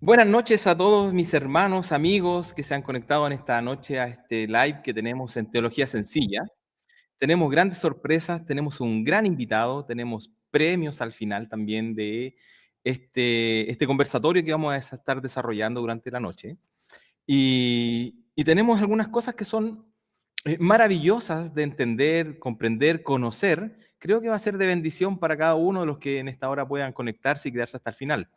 Buenas noches a todos mis hermanos, amigos que se han conectado en esta noche a este live que tenemos en Teología Sencilla. Tenemos grandes sorpresas, tenemos un gran invitado, tenemos premios al final también de este conversatorio que vamos a estar desarrollando durante la noche. Y tenemos algunas cosas que son maravillosas de entender, comprender, conocer. Creo que va a ser de bendición para cada uno de los que en esta hora puedan conectarse y quedarse hasta el final,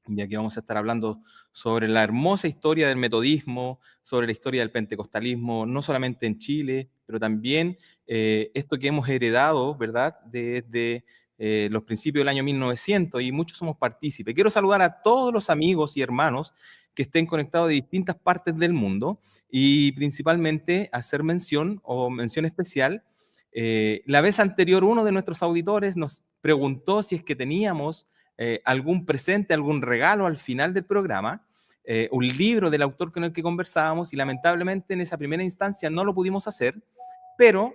ya que vamos a estar hablando sobre la hermosa historia del metodismo, sobre la historia del pentecostalismo, no solamente en Chile, pero también esto que hemos heredado, ¿verdad?, desde los principios del año 1900, y muchos somos partícipes. Quiero saludar a todos los amigos y hermanos que estén conectados de distintas partes del mundo y principalmente hacer mención o mención especial. La vez anterior, uno de nuestros auditores nos preguntó si es que teníamos algún presente, algún regalo al final del programa, un libro del autor con el que conversábamos, y lamentablemente en esa primera instancia no lo pudimos hacer, pero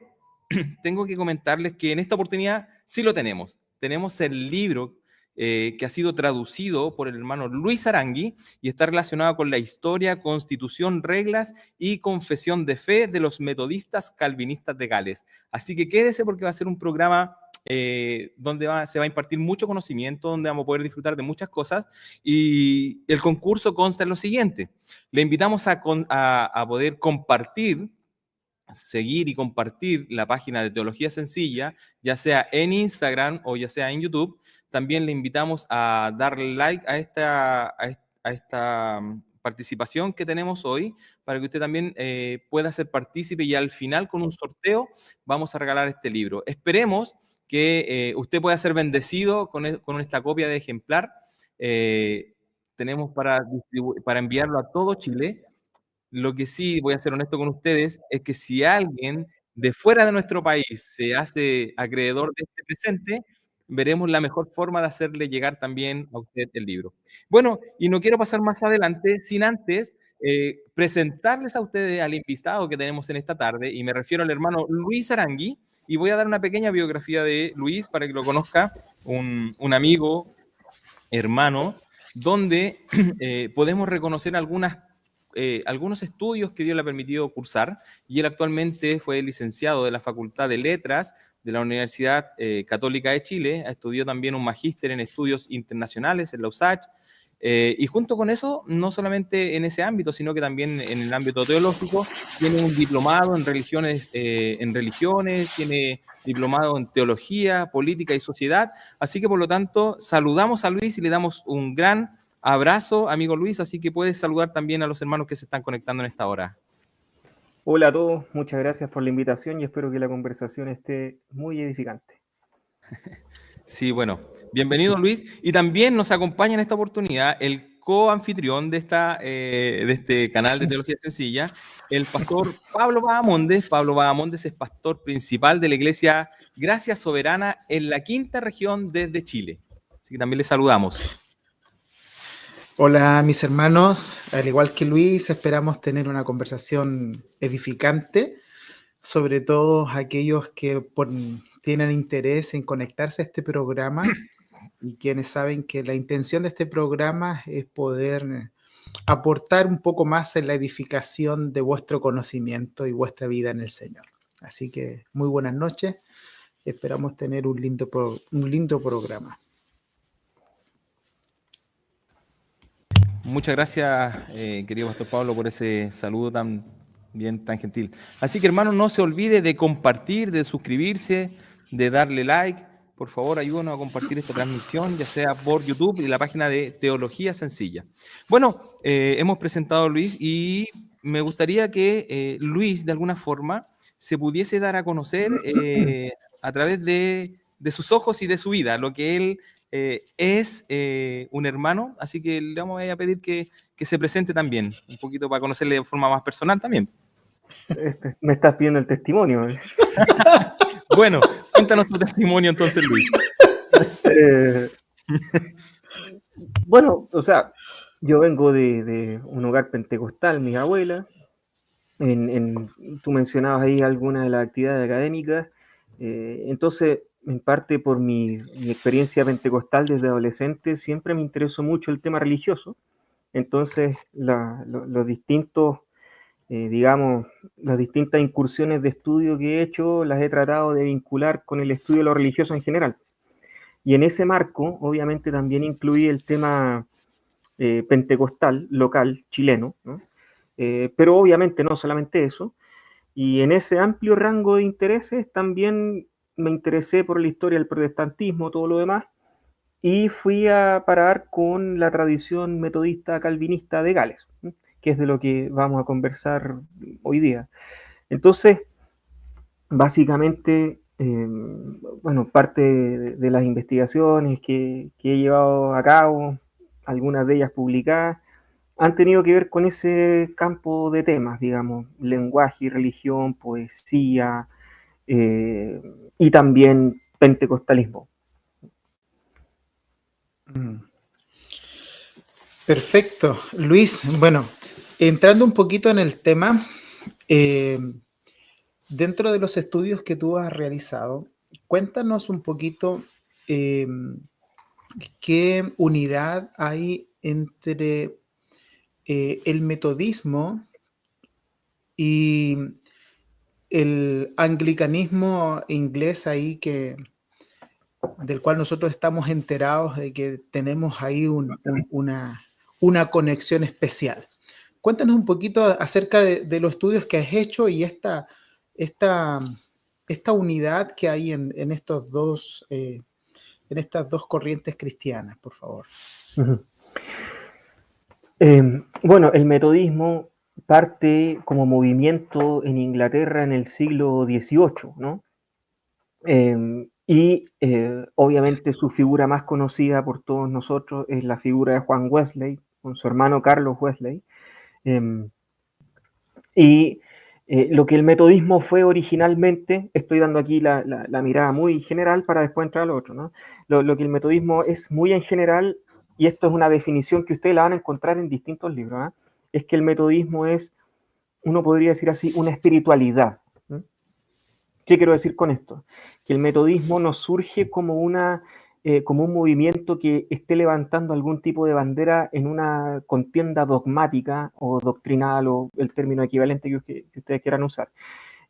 tengo que comentarles que en esta oportunidad sí lo tenemos. Tenemos el libro que ha sido traducido por el hermano Luis Arangui y está relacionado con la historia, constitución, reglas y confesión de fe de los metodistas calvinistas de Gales. Así que quédese porque va a ser un programa donde se va a impartir mucho conocimiento, donde vamos a poder disfrutar de muchas cosas, y el concurso consta en lo siguiente. Le invitamos a poder compartir, seguir y compartir la página de Teología Sencilla, ya sea en Instagram o ya sea en YouTube. También le invitamos a darle like a esta participación que tenemos hoy, para que usted también pueda ser partícipe, y al final, con un sorteo, vamos a regalar este libro. Esperemos que usted pueda ser bendecido con esta copia de ejemplar. Eh, Tenemos para enviarlo a todo Chile. Lo que sí, voy a ser honesto con ustedes, es que si alguien de fuera de nuestro país se hace acreedor de este presente, veremos la mejor forma de hacerle llegar también a usted el libro. Bueno, y no quiero pasar más adelante sin antes presentarles a ustedes al invitado que tenemos en esta tarde, y me refiero al hermano Luis Arangui, y voy a dar una pequeña biografía de Luis para que lo conozca un amigo, hermano, donde podemos reconocer algunos estudios que Dios le ha permitido cursar, y él actualmente fue licenciado de la Facultad de Letras de la Universidad Católica de Chile. Estudió también un magíster en estudios internacionales en la USACH, y junto con eso, no solamente en ese ámbito, sino que también en el ámbito teológico, tiene un diplomado en religiones, tiene diplomado en teología, política y sociedad. Así que, por lo tanto, saludamos a Luis y le damos un gran abrazo, amigo Luis, así que puedes saludar también a los hermanos que se están conectando en esta hora. Hola a todos, muchas gracias por la invitación y espero que la conversación esté muy edificante. Sí, bueno, bienvenido Luis. Y también nos acompaña en esta oportunidad el coanfitrión de este canal de Teología Sencilla, el pastor Pablo Bahamondes. Pablo Bahamondes es pastor principal de la Iglesia Gracia Soberana en la quinta región desde Chile. Así que también le saludamos. Hola mis hermanos, al igual que Luis, esperamos tener una conversación edificante, sobre todo aquellos que tienen interés en conectarse a este programa y quienes saben que la intención de este programa es poder aportar un poco más en la edificación de vuestro conocimiento y vuestra vida en el Señor. Así que muy buenas noches, esperamos tener un lindo programa. Muchas gracias, querido pastor Pablo, por ese saludo tan gentil. Así que, hermano, no se olvide de compartir, de suscribirse, de darle like. Por favor, ayúdanos a compartir esta transmisión, ya sea por YouTube y la página de Teología Sencilla. Bueno, hemos presentado a Luis, y me gustaría que Luis, de alguna forma, se pudiese dar a conocer a través de sus ojos y de su vida, lo que él es un hermano. Así que le vamos a pedir que se presente también, un poquito para conocerle de forma más personal también. Me estás pidiendo el testimonio. Bueno, cuéntanos tu testimonio entonces, Luis. Bueno, o sea, yo vengo de un hogar pentecostal, mis abuelas. Tú mencionabas ahí algunas de las actividades académicas. Entonces, en parte por mi experiencia pentecostal desde adolescente, siempre me interesó mucho el tema religioso. Entonces, los distintos, digamos, las distintas incursiones de estudio que he hecho, las he tratado de vincular con el estudio de lo religioso en general. Y en ese marco, obviamente, también incluí el tema pentecostal, local, chileno, ¿no? Pero obviamente no solamente eso. Y en ese amplio rango de intereses también me interesé por la historia del protestantismo, todo lo demás, y fui a parar con la tradición metodista calvinista de Gales, ¿sí? Que es de lo que vamos a conversar hoy día. Entonces, básicamente, bueno, parte de las investigaciones que he llevado a cabo, algunas de ellas publicadas, han tenido que ver con ese campo de temas, digamos, lenguaje y religión, poesía, y también pentecostalismo. Perfecto. Luis, bueno, entrando un poquito en el tema, dentro de los estudios que tú has realizado, cuéntanos un poquito qué unidad hay entre el metodismo y el anglicanismo inglés ahí del cual nosotros estamos enterados de que tenemos ahí una conexión especial. Cuéntanos un poquito acerca de los estudios que has hecho y esta unidad que hay en estas dos corrientes cristianas, por favor. Uh-huh. Bueno, el metodismo parte como movimiento en Inglaterra en el siglo XVIII, ¿no? Obviamente su figura más conocida por todos nosotros es la figura de Juan Wesley, con su hermano Carlos Wesley. Lo que el metodismo fue originalmente, estoy dando aquí la mirada muy general para después entrar al otro, ¿no? Lo que el metodismo es muy en general, y esto es una definición que ustedes la van a encontrar en distintos libros, ¿eh? Es que el metodismo es, uno podría decir así, una espiritualidad. ¿Qué quiero decir con esto? Que el metodismo no surge como un movimiento que esté levantando algún tipo de bandera en una contienda dogmática o doctrinal o el término equivalente que ustedes quieran usar.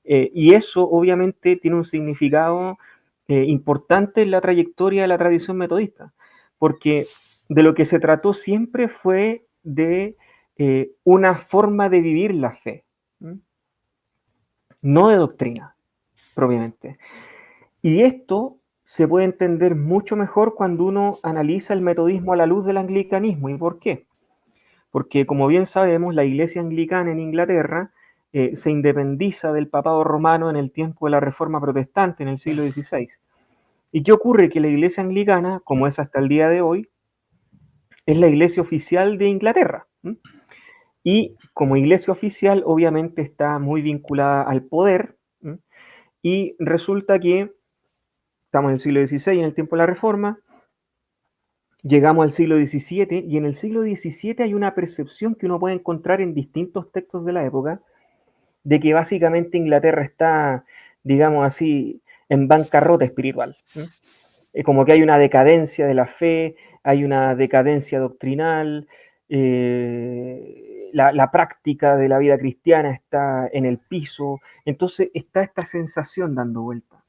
Y eso obviamente tiene un significado importante en la trayectoria de la tradición metodista, porque de lo que se trató siempre fue de una forma de vivir la fe, no de doctrina propiamente. Y esto se puede entender mucho mejor cuando uno analiza el metodismo a la luz del anglicanismo. ¿Y por qué? Porque, como bien sabemos, la iglesia anglicana en Inglaterra se independiza del papado romano en el tiempo de la Reforma Protestante, en el siglo XVI. ¿Y qué ocurre? Que la iglesia anglicana, como es hasta el día de hoy, es la iglesia oficial de Inglaterra. Y como iglesia oficial, obviamente está muy vinculada al poder. Y resulta que estamos en el siglo XVI, en el tiempo de la Reforma, llegamos al siglo XVII, y en el siglo XVII hay una percepción que uno puede encontrar en distintos textos de la época, de que básicamente Inglaterra está, digamos así, en bancarrota espiritual. Como que hay una decadencia de la fe, hay una decadencia doctrinal, la práctica de la vida cristiana está en el piso, entonces está esta sensación dando vueltas.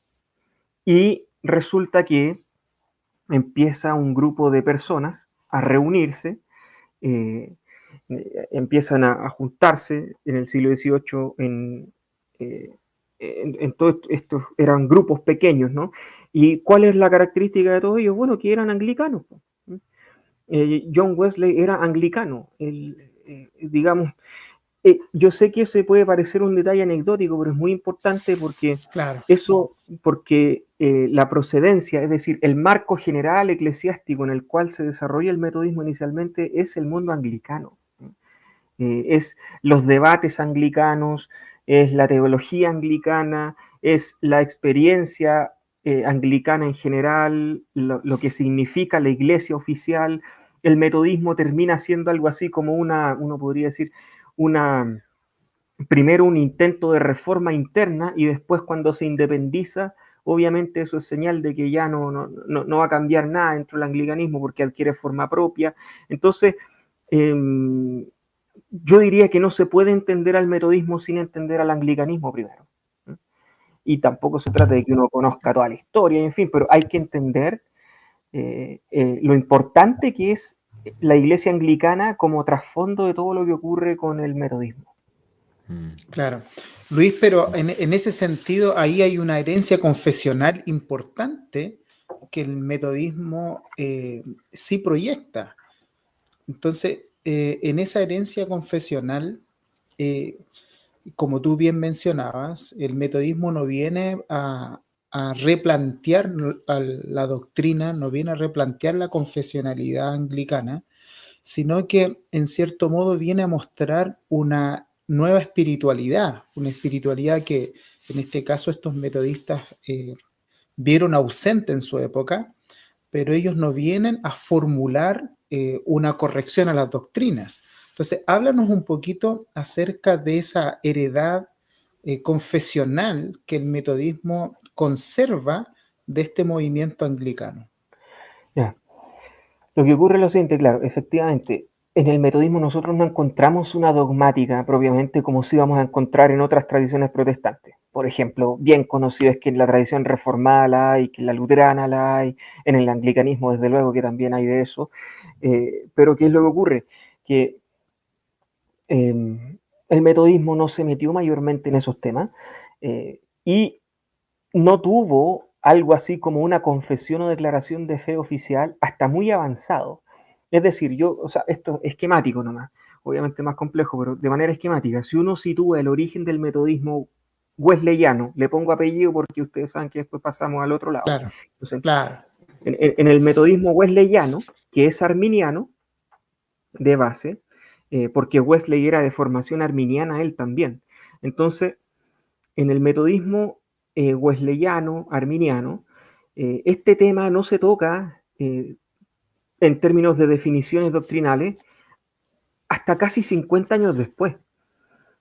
Y resulta que empieza un grupo de personas a reunirse, empiezan a juntarse en el siglo XVIII en todos estos eran grupos pequeños, ¿no? ¿Y cuál es la característica de todos ellos? Bueno, que eran anglicanos. John Wesley era anglicano, digamos. Yo sé que se puede parecer un detalle anecdótico, pero es muy importante porque claro. La procedencia, es decir, el marco general eclesiástico en el cual se desarrolla el metodismo inicialmente es el mundo anglicano. Es los debates anglicanos, es la teología anglicana, es la experiencia anglicana en general, lo que significa la iglesia oficial. El metodismo termina siendo algo así como uno podría decir, primero un intento de reforma interna, y después, cuando se independiza, obviamente eso es señal de que ya no va a cambiar nada dentro del anglicanismo porque adquiere forma propia. Entonces, yo diría que no se puede entender al metodismo sin entender al anglicanismo primero. Y tampoco se trata de que uno conozca toda la historia, en fin, pero hay que entender lo importante que es la iglesia anglicana como trasfondo de todo lo que ocurre con el metodismo. Claro. Luis, pero en ese sentido, ahí hay una herencia confesional importante que el metodismo sí proyecta. Entonces, en esa herencia confesional, como tú bien mencionabas, el metodismo no viene a replantear la doctrina, no viene a replantear la confesionalidad anglicana, sino que en cierto modo viene a mostrar una nueva espiritualidad, una espiritualidad que en este caso estos metodistas vieron ausente en su época, pero ellos no vienen a formular una corrección a las doctrinas. Entonces, háblanos un poquito acerca de esa heredad confesional que el metodismo conserva de este movimiento anglicano. Ya. Lo que ocurre es lo siguiente, claro, efectivamente, en el metodismo nosotros no encontramos una dogmática propiamente como si vamos a encontrar en otras tradiciones protestantes. Por ejemplo, bien conocido es que en la tradición reformada la hay, que en la luterana la hay, en el anglicanismo desde luego que también hay de eso. Pero ¿qué es lo que ocurre? Que el metodismo no se metió mayormente en esos temas y no tuvo algo así como una confesión o declaración de fe oficial hasta muy avanzado. Es decir, o sea, esto es esquemático nomás, obviamente más complejo, pero de manera esquemática, si uno sitúa el origen del metodismo wesleyano, le pongo apellido porque ustedes saben que después pasamos al otro lado. Claro, Entonces, claro. En el metodismo wesleyano, que es arminiano de base, porque Wesley era de formación arminiana él también. Entonces, en el metodismo wesleyano, arminiano, este tema no se toca en términos de definiciones doctrinales hasta casi 50 años después.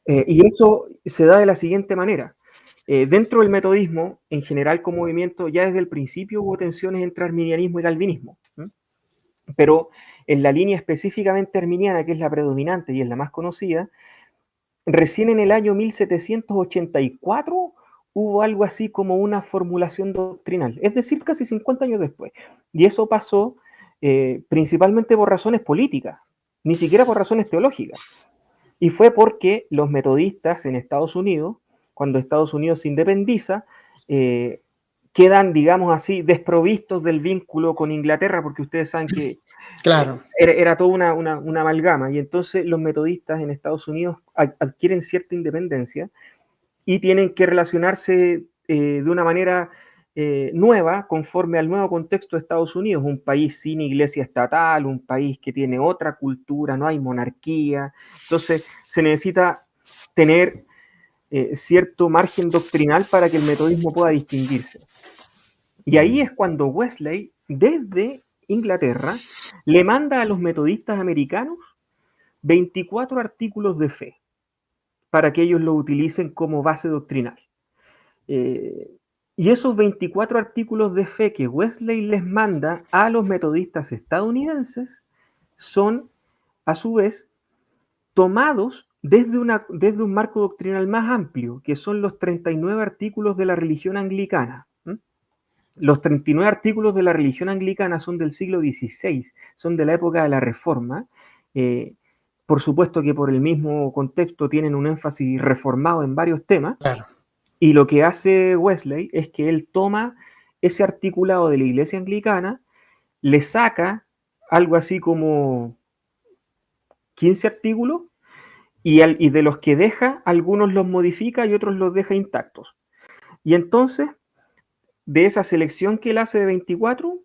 Y eso se da de la siguiente manera. Dentro del metodismo, en general como movimiento, ya desde el principio hubo tensiones entre arminianismo y calvinismo. Pero en la línea específicamente arminiana, que es la predominante y es la más conocida, recién en el año 1784 hubo algo así como una formulación doctrinal, es decir, casi 50 años después. Y eso pasó principalmente por razones políticas, ni siquiera por razones teológicas. Y fue porque los metodistas en Estados Unidos, cuando Estados Unidos se independiza, quedan, digamos así, desprovistos del vínculo con Inglaterra, porque ustedes saben que Claro. era toda una amalgama, y entonces los metodistas en Estados Unidos adquieren cierta independencia y tienen que relacionarse de una manera nueva, conforme al nuevo contexto de Estados Unidos, un país sin iglesia estatal, un país que tiene otra cultura, no hay monarquía, entonces se necesita tener cierto margen doctrinal para que el metodismo pueda distinguirse. Y ahí es cuando Wesley, desde Inglaterra, le manda a los metodistas americanos 24 artículos de fe para que ellos lo utilicen como base doctrinal. Y esos 24 artículos de fe que Wesley les manda a los metodistas estadounidenses son, a su vez, tomados desde un marco doctrinal más amplio, que son los 39 artículos de la religión anglicana. Los 39 artículos de la religión anglicana son del siglo XVI, son de la época de la Reforma. Por supuesto que por el mismo contexto tienen un énfasis reformado en varios temas. Claro. Y lo que hace Wesley es que él toma ese articulado de la iglesia anglicana, le saca algo así como 15 artículos y de los que deja, algunos los modifica y otros los deja intactos. Y entonces, de esa selección que él hace de 24,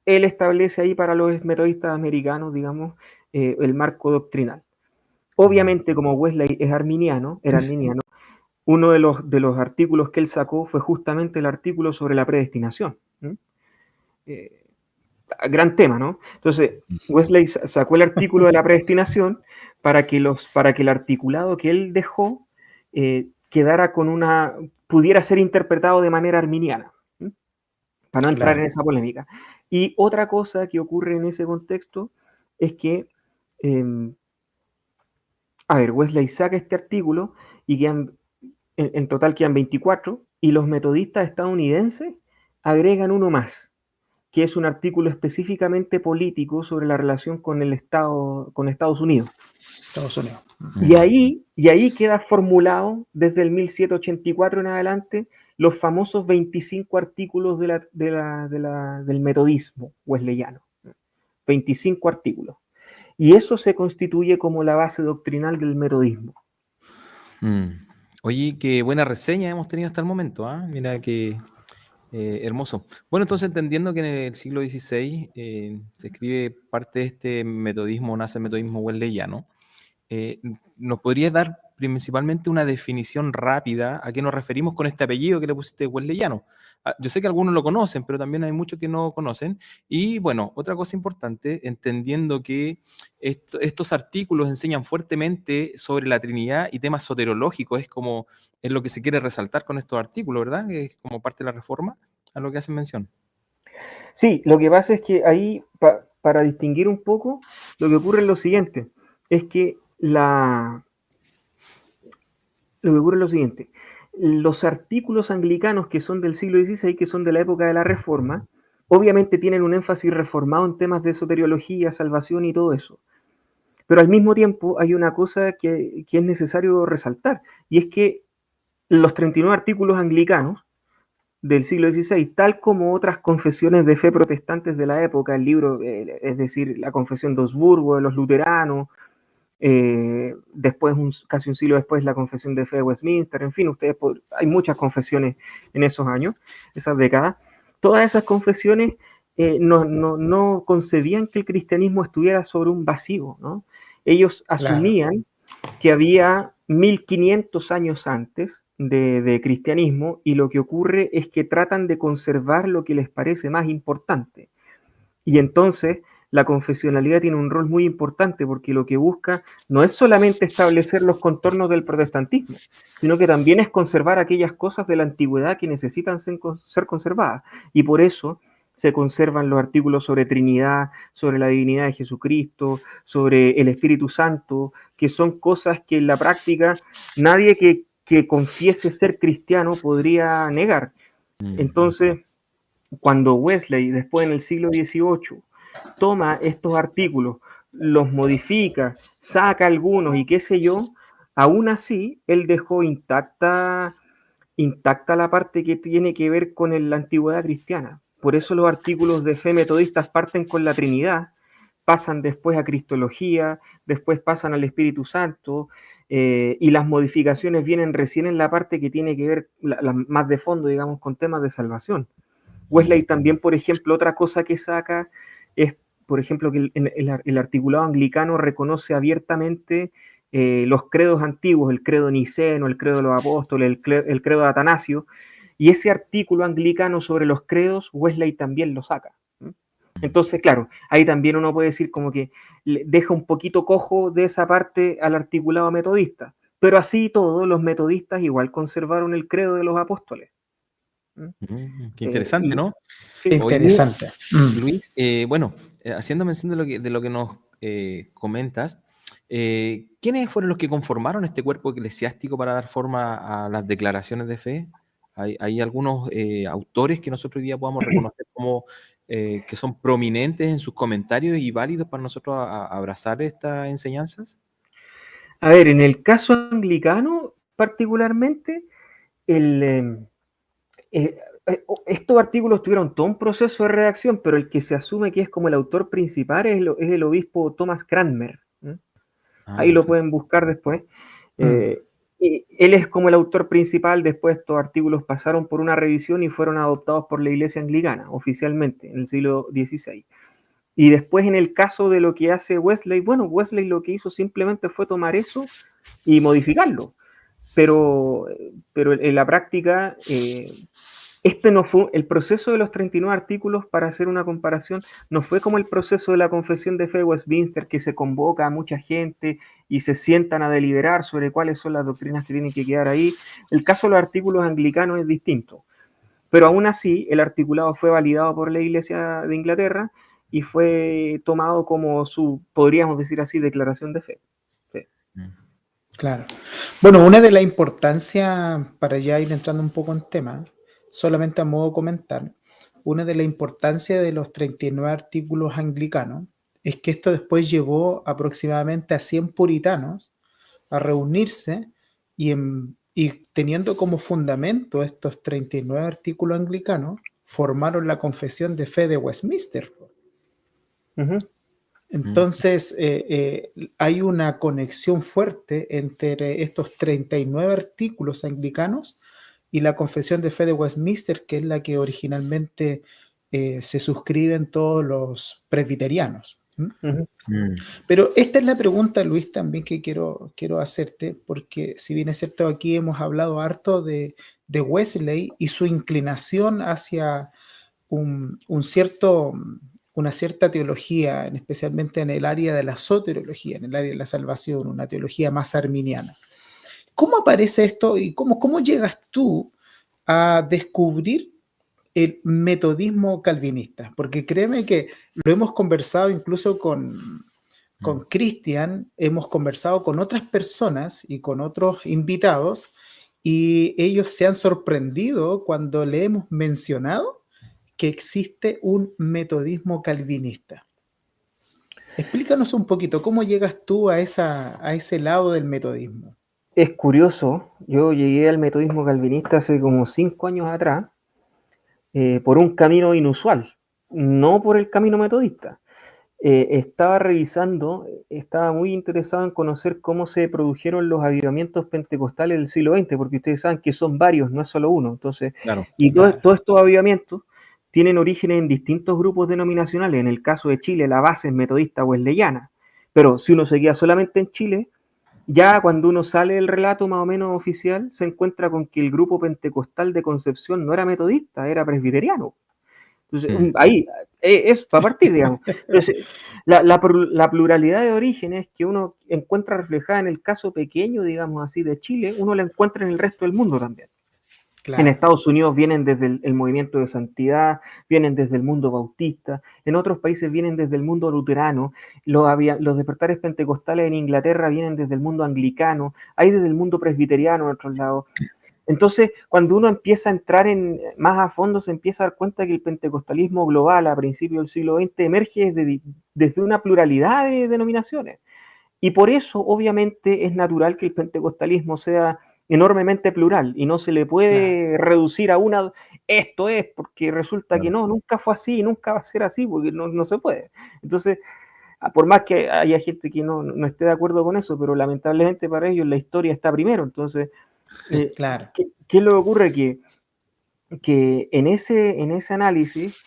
él establece ahí para los metodistas americanos, digamos, el marco doctrinal. Obviamente, como Wesley era arminiano, uno de los artículos que él sacó fue justamente el artículo sobre la predestinación. Gran tema, ¿no? Entonces, Wesley sacó el artículo de la predestinación para que el articulado que él dejó quedara pudiera ser interpretado de manera arminiana, para no entrar en esa polémica. Y otra cosa que ocurre en ese contexto es que Wesley saca este artículo y en total quedan 24, y los metodistas estadounidenses agregan uno más, que es un artículo específicamente político sobre la relación con el Estado, con Estados Unidos. Estados Unidos. Y ahí queda formulado desde el 1784 en adelante los famosos 25 artículos del metodismo wesleyano. 25 artículos. Y eso se constituye como la base doctrinal del metodismo. Oye, qué buena reseña hemos tenido hasta el momento, ¿ah? Mira qué hermoso. Bueno, entonces entendiendo que en el siglo XVI se escribe parte de este metodismo, nace el metodismo wesleyano, ¿nos podrías dar principalmente una definición rápida a qué nos referimos con este apellido que le pusiste wesleyano? Yo sé que algunos lo conocen, pero también hay muchos que no conocen. Y bueno, otra cosa importante, entendiendo que estos artículos enseñan fuertemente sobre la Trinidad y temas soterológicos, es lo que se quiere resaltar con estos artículos, ¿verdad? Es como parte de la reforma a lo que hacen mención. Sí, lo que pasa es que ahí, para distinguir un poco, lo que ocurre es lo siguiente, es que los artículos anglicanos que son del siglo XVI, que son de la época de la Reforma, obviamente tienen un énfasis reformado en temas de soteriología, salvación y todo eso. Pero al mismo tiempo hay una cosa que es necesario resaltar, y es que los 39 artículos anglicanos del siglo XVI, tal como otras confesiones de fe protestantes de la época, el libro, es decir, la confesión de Augsburgo, de los luteranos, después, casi un siglo después, la confesión de fe de Westminster, en fin, hay muchas confesiones en esos años, esas décadas. Todas esas confesiones no concebían que el cristianismo estuviera sobre un vacío, ¿no? Ellos asumían que había 1500 años antes de cristianismo, y lo que ocurre es que tratan de conservar lo que les parece más importante. Y entonces la confesionalidad tiene un rol muy importante, porque lo que busca no es solamente establecer los contornos del protestantismo, sino que también es conservar aquellas cosas de la antigüedad que necesitan ser conservadas. Y por eso se conservan los artículos sobre Trinidad, sobre la divinidad de Jesucristo, sobre el Espíritu Santo, que son cosas que en la práctica nadie que confiese ser cristiano podría negar. Entonces, cuando Wesley, después en el siglo XVIII, toma estos artículos, los modifica, saca algunos y qué sé yo, aún así él dejó intacta la parte que tiene que ver con la antigüedad cristiana. Por eso los artículos de fe metodistas parten con la Trinidad, pasan después a Cristología, después pasan al Espíritu Santo, y las modificaciones vienen recién en la parte que tiene que ver más de fondo, digamos, con temas de salvación. Wesley también, por ejemplo, otra cosa que saca es, por ejemplo, que el articulado anglicano reconoce abiertamente los credos antiguos, el credo niceno, el credo de los apóstoles, el credo de Atanasio, y ese artículo anglicano sobre los credos, Wesley también lo saca. Entonces, claro, ahí también uno puede decir como que deja un poquito cojo de esa parte al articulado metodista, pero así todos los metodistas igual conservaron el credo de los apóstoles. Qué interesante, ¿no? Sí. Interesante. Luis, bueno, haciendo mención de lo que nos comentas, ¿quiénes fueron los que conformaron este cuerpo eclesiástico para dar forma a las declaraciones de fe? ¿Hay algunos autores que nosotros hoy día podamos reconocer como que son prominentes en sus comentarios y válidos para nosotros abrazar estas enseñanzas? A ver, en el caso anglicano particularmente, estos artículos tuvieron todo un proceso de redacción, pero el que se asume que es como el autor principal es el obispo Thomas Cranmer. Ahí lo pueden buscar después. Y él es como el autor principal. Después estos artículos pasaron por una revisión y fueron adoptados por la Iglesia Anglicana oficialmente en el siglo XVI. Y después, en el caso de lo que hace Wesley, bueno, Wesley lo que hizo simplemente fue tomar eso y modificarlo. Pero en la práctica, este no fue el proceso de los 39 artículos, para hacer una comparación, no fue como el proceso de la confesión de fe de Westminster, que se convoca a mucha gente y se sientan a deliberar sobre cuáles son las doctrinas que tienen que quedar ahí. El caso de los artículos anglicanos es distinto, pero aún así el articulado fue validado por la Iglesia de Inglaterra y fue tomado como su, podríamos decir así, declaración de fe. Sí. Claro. Bueno, una de las importancias, para ya ir entrando un poco en tema, solamente a modo de comentar, una de las importancias de los 39 artículos anglicanos es que esto después llevó aproximadamente a 100 puritanos a reunirse y teniendo como fundamento estos 39 artículos anglicanos, formaron la Confesión de Fe de Westminster. Ujú. Entonces, hay una conexión fuerte entre estos 39 artículos anglicanos y la Confesión de Fe de Westminster, que es la que originalmente se suscriben todos los presbiterianos. Ujú. Pero esta es la pregunta, Luis, también que quiero hacerte, porque si bien es cierto, aquí hemos hablado harto de Wesley y su inclinación hacia un cierto, una cierta teología, especialmente en el área de la soteriología, en el área de la salvación, una teología más arminiana. ¿Cómo aparece esto y cómo llegas tú a descubrir el metodismo calvinista? Porque créeme que lo hemos conversado incluso con Cristian, hemos conversado con otras personas y con otros invitados, y ellos se han sorprendido cuando le hemos mencionado que existe un metodismo calvinista. Explícanos un poquito, ¿cómo llegas tú a ese lado del metodismo? Es curioso, yo llegué al metodismo calvinista hace como 5 años atrás, por un camino inusual, no por el camino metodista. Estaba revisando, estaba muy interesado en conocer cómo se produjeron los avivamientos pentecostales del siglo XX, porque ustedes saben que son varios, no es solo uno. Entonces, Claro. y Claro. todos estos avivamientos tienen orígenes en distintos grupos denominacionales. En el caso de Chile, la base es metodista wesleyana. Pero si uno se queda solamente en Chile, ya cuando uno sale del relato más o menos oficial, se encuentra con que el grupo pentecostal de Concepción no era metodista, era presbiteriano. Entonces, ahí es para partir, digamos. Entonces, la pluralidad de orígenes que uno encuentra reflejada en el caso pequeño, digamos así, de Chile, uno la encuentra en el resto del mundo también. Claro. En Estados Unidos vienen desde el movimiento de santidad, vienen desde el mundo bautista, en otros países vienen desde el mundo luterano, los despertares pentecostales en Inglaterra vienen desde el mundo anglicano, hay desde el mundo presbiteriano en otros lados. Entonces, cuando uno empieza a entrar más a fondo, se empieza a dar cuenta que el pentecostalismo global a principios del siglo XX emerge desde una pluralidad de denominaciones. Y por eso, obviamente, es natural que el pentecostalismo sea enormemente plural y no se le puede reducir a una, esto es, porque resulta que no, nunca fue así, nunca va a ser así, porque no se puede. Entonces, por más que haya gente que no esté de acuerdo con eso, pero lamentablemente para ellos la historia está primero. Entonces, Claro. ¿qué le ocurre? Que en ese análisis,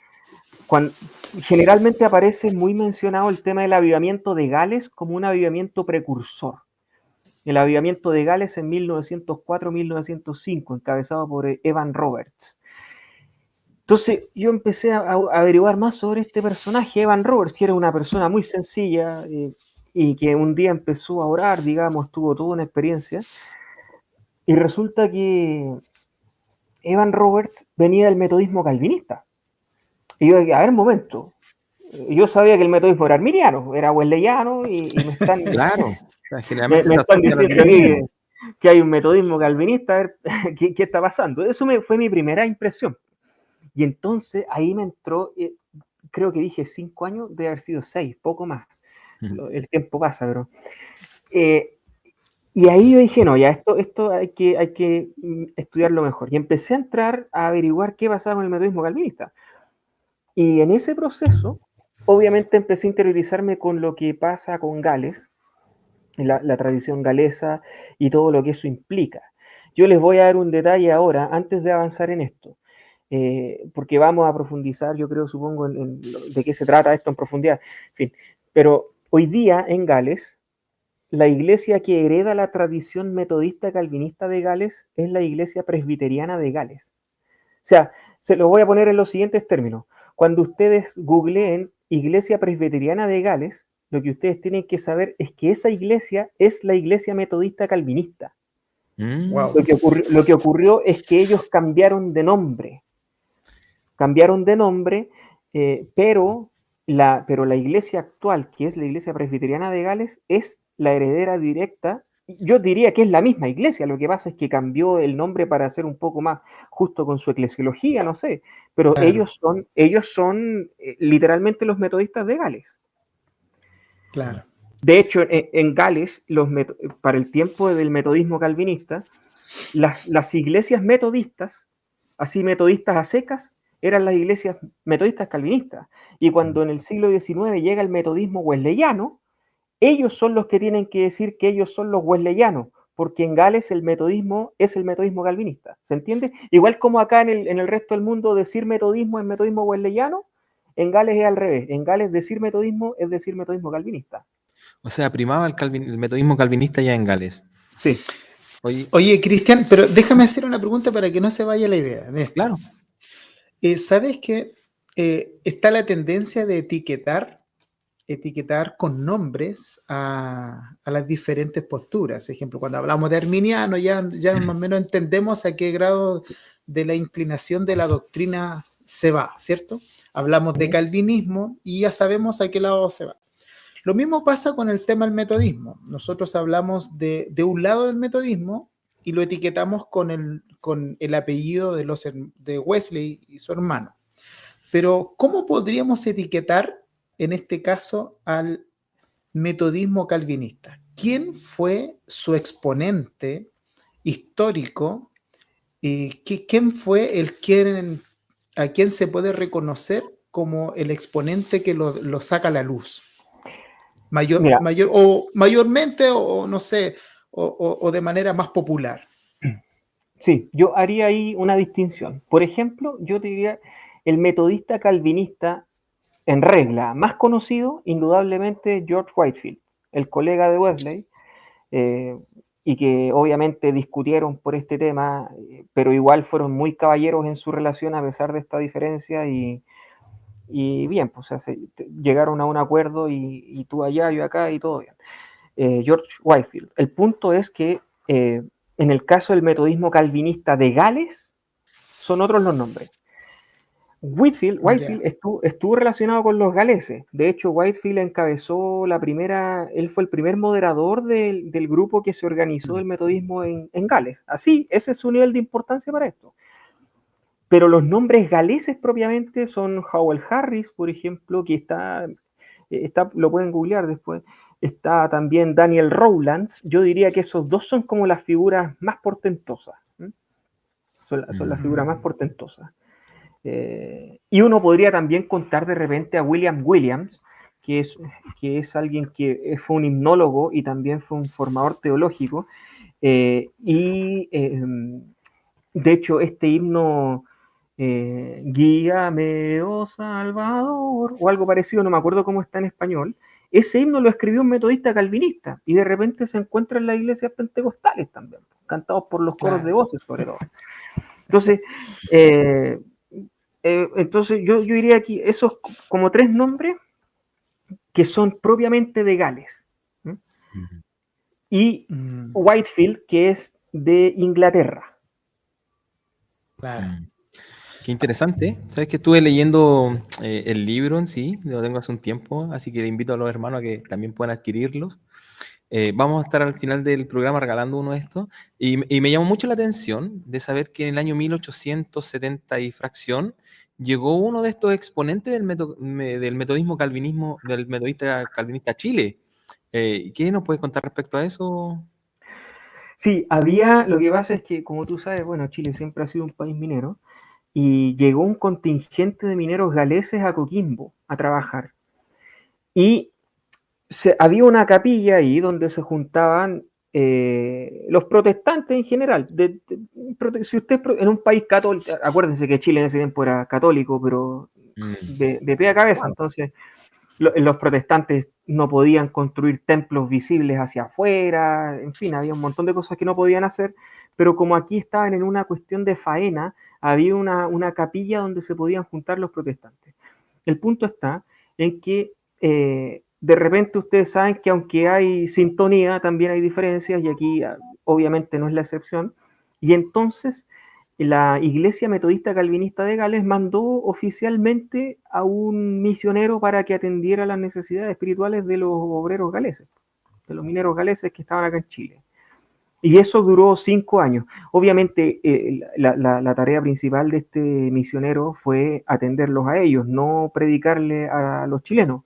generalmente aparece muy mencionado el tema del avivamiento de Gales como un avivamiento precursor. El avivamiento de Gales en 1904-1905, encabezado por Evan Roberts. Entonces yo empecé a averiguar más sobre este personaje, Evan Roberts, que era una persona muy sencilla y que un día empezó a orar, digamos, tuvo toda una experiencia. Y resulta que Evan Roberts venía del metodismo calvinista. Y yo dije, a ver, un momento. Yo sabía que el metodismo era arminiano, era wesleyano, y me están, Claro. O sea, generalmente me se están asocia al diciendo arminianismo. que hay un metodismo calvinista, a ver, ¿qué está pasando? Eso fue mi primera impresión. Y entonces ahí me entró, creo que dije 5 años, de haber sido 6, poco más. El tiempo pasa, pero... y ahí yo dije, no, ya esto hay que estudiarlo mejor. Y empecé a entrar a averiguar qué pasaba con el metodismo calvinista. Y en ese proceso, obviamente empecé a interiorizarme con lo que pasa con Gales, la tradición galesa y todo lo que eso implica. Yo les voy a dar un detalle ahora, antes de avanzar en esto, porque vamos a profundizar, yo creo, supongo, de qué se trata esto en profundidad. En fin, pero hoy día en Gales, la iglesia que hereda la tradición metodista calvinista de Gales es la iglesia presbiteriana de Gales. O sea, se lo voy a poner en los siguientes términos. Cuando ustedes googleen Iglesia Presbiteriana de Gales, lo que ustedes tienen que saber es que esa iglesia es la iglesia metodista calvinista. Wow. Lo que ocurrió es que ellos cambiaron de nombre. Pero pero la iglesia actual, que es la iglesia presbiteriana de Gales, es la heredera directa. Yo diría que es la misma iglesia, lo que pasa es que cambió el nombre para ser un poco más justo con su eclesiología, no sé, pero Claro, ellos son literalmente los metodistas de Gales. claro. De hecho, en Gales, para el tiempo del metodismo calvinista, las iglesias metodistas, así metodistas a secas, eran las iglesias metodistas calvinistas. Y cuando en el siglo XIX llega el metodismo wesleyano, ellos son los que tienen que decir que ellos son los wesleyanos, porque en Gales el metodismo es el metodismo calvinista. ¿Se entiende? Igual como acá en el resto del mundo decir metodismo es metodismo wesleyano, en Gales es al revés. En Gales decir metodismo es decir metodismo calvinista. O sea, primaba el metodismo calvinista ya en Gales. Sí. Oye, Cristian, pero déjame hacer una pregunta para que no se vaya la idea de esto. Claro. ¿Sabes que está la tendencia de etiquetar con nombres a las diferentes posturas? Por ejemplo, cuando hablamos de arminiano, ya más o menos entendemos a qué grado de la inclinación de la doctrina se va, ¿cierto? Hablamos de calvinismo y ya sabemos a qué lado se va. Lo mismo pasa con el tema del metodismo. Nosotros hablamos de un lado del metodismo y lo etiquetamos con el apellido de Wesley y su hermano. Pero, ¿cómo podríamos etiquetar en este caso al metodismo calvinista? ¿Quién fue su exponente histórico y quién fue a quien se puede reconocer como el exponente que lo saca a la luz? Mayormente, o no sé, o de manera más popular. Sí, yo haría ahí una distinción. Por ejemplo, yo te diría el metodista calvinista en regla más conocido, indudablemente George Whitefield, el colega de Wesley, y que obviamente discutieron por este tema, pero igual fueron muy caballeros en su relación a pesar de esta diferencia y bien, pues o sea, llegaron a un acuerdo y tú allá, yo acá y todo bien. George Whitefield. El punto es que en el caso del metodismo calvinista de Gales, son otros los nombres. Whitefield estuvo relacionado con los galeses. De hecho, Whitefield encabezó él fue el primer moderador del grupo que se organizó del metodismo en Gales. Así, ese es su nivel de importancia para esto. Pero los nombres galeses propiamente son Howell Harris, por ejemplo, que lo pueden googlear después. Está también Daniel Rowlands. Yo diría que esos dos son como las figuras más portentosas. Son las figuras más portentosas. Y uno podría también contar de repente a William Williams, que es alguien que fue un himnólogo y también fue un formador teológico. De hecho, este himno, Guíame, oh Salvador, o algo parecido, no me acuerdo cómo está en español, ese himno lo escribió un metodista calvinista y de repente se encuentra en las iglesias pentecostales también, cantados por los coros de voces sobre todo. Entonces yo diría aquí esos como tres nombres que son propiamente de Gales. Y Whitefield, que es de Inglaterra. Claro. Qué interesante. Sabes que estuve leyendo el libro en sí, lo tengo hace un tiempo, así que le invito a los hermanos a que también puedan adquirirlos. Vamos a estar al final del programa regalando uno de estos. Y me llamó mucho la atención de saber que en el año 1870 y fracción llegó uno de estos exponentes del metodismo calvinismo, del metodista calvinista Chile. ¿Qué nos puedes contar respecto a eso? Sí, lo que pasa es que, como tú sabes, bueno, Chile siempre ha sido un país minero, y llegó un contingente de mineros galeses a Coquimbo a trabajar. Y había una capilla ahí donde se juntaban los protestantes en general. Si usted en un país católico, acuérdense que Chile en ese tiempo era católico, pero de pie a cabeza, entonces los protestantes no podían construir templos visibles hacia afuera, en fin, había un montón de cosas que no podían hacer, pero como aquí estaban en una cuestión de faena, había una capilla donde se podían juntar los protestantes. El punto está en que de repente ustedes saben que aunque hay sintonía, también hay diferencias, y aquí obviamente no es la excepción, y entonces la Iglesia Metodista Calvinista de Gales mandó oficialmente a un misionero para que atendiera las necesidades espirituales de los obreros galeses, de los mineros galeses que estaban acá en Chile. Y eso duró 5 años. Obviamente, la tarea principal de este misionero fue atenderlos a ellos, no predicarle a los chilenos.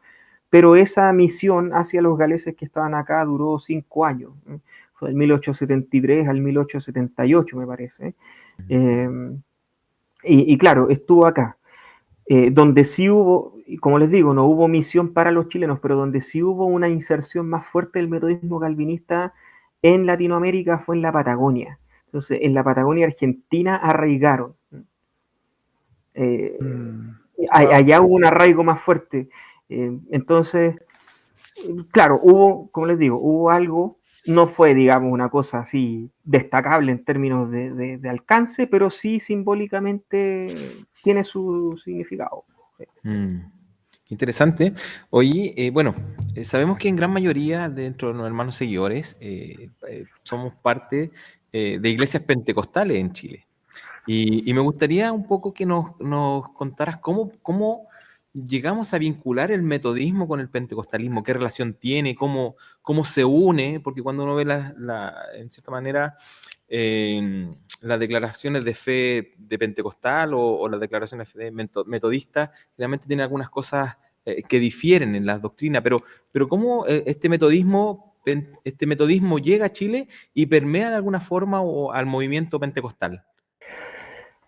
Pero esa misión hacia los galeses que estaban acá duró 5 años. Fue del 1873 al 1878, me parece. Y claro, estuvo acá. Donde sí hubo, como les digo, no hubo misión para los chilenos, pero donde sí hubo una inserción más fuerte del metodismo calvinista en Latinoamérica fue en la Patagonia. Entonces, en la Patagonia Argentina arraigaron. Allá hubo un arraigo más fuerte. Entonces, claro, hubo, como les digo, hubo algo, no fue, digamos, una cosa así destacable en términos de alcance, pero sí simbólicamente tiene su significado. Interesante. Oye, bueno, sabemos que en gran mayoría dentro de los hermanos seguidores somos parte de iglesias pentecostales en Chile. Y me gustaría un poco que nos contaras cómo llegamos a vincular el metodismo con el pentecostalismo, qué relación tiene, cómo se une, porque cuando uno ve en cierta manera las declaraciones de fe de pentecostal o las declaraciones de fe metodistas, realmente tienen algunas cosas que difieren en las doctrinas, pero cómo este metodismo llega a Chile y permea de alguna forma al movimiento pentecostal.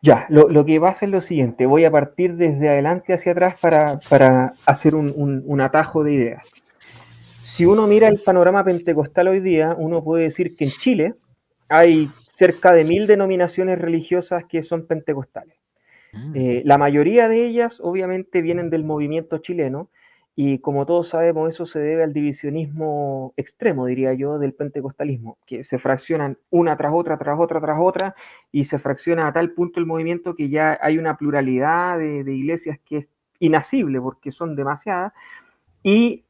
Ya, lo que pasa es lo siguiente, voy a partir desde adelante hacia atrás para hacer un atajo de ideas. Si uno mira el panorama pentecostal hoy día, uno puede decir que en Chile hay cerca de 1000 denominaciones religiosas que son pentecostales. La mayoría de ellas obviamente vienen del movimiento chileno y como todos sabemos eso se debe al divisionismo extremo, diría yo, del pentecostalismo, que se fraccionan una tras otra, tras otra, tras otra y se fracciona a tal punto el movimiento que ya hay una pluralidad de iglesias que es inasible porque son demasiadas y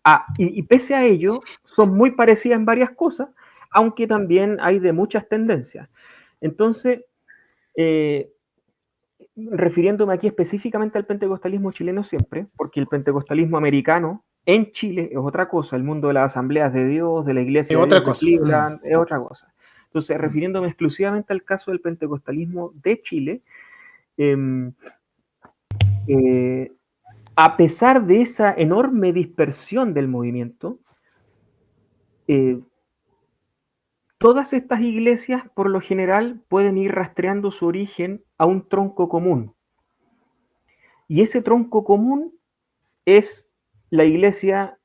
pese a ello son muy parecidas en varias cosas, aunque también hay de muchas tendencias. Entonces, refiriéndome aquí específicamente al pentecostalismo chileno siempre, porque el pentecostalismo americano en Chile es otra cosa, el mundo de las asambleas de Dios, de la iglesia de Dios de Cleveland, es otra cosa. Entonces, refiriéndome exclusivamente al caso del pentecostalismo de Chile, a pesar de esa enorme dispersión del movimiento, todas estas iglesias, por lo general, pueden ir rastreando su origen a un tronco común. Y ese tronco común es la iglesia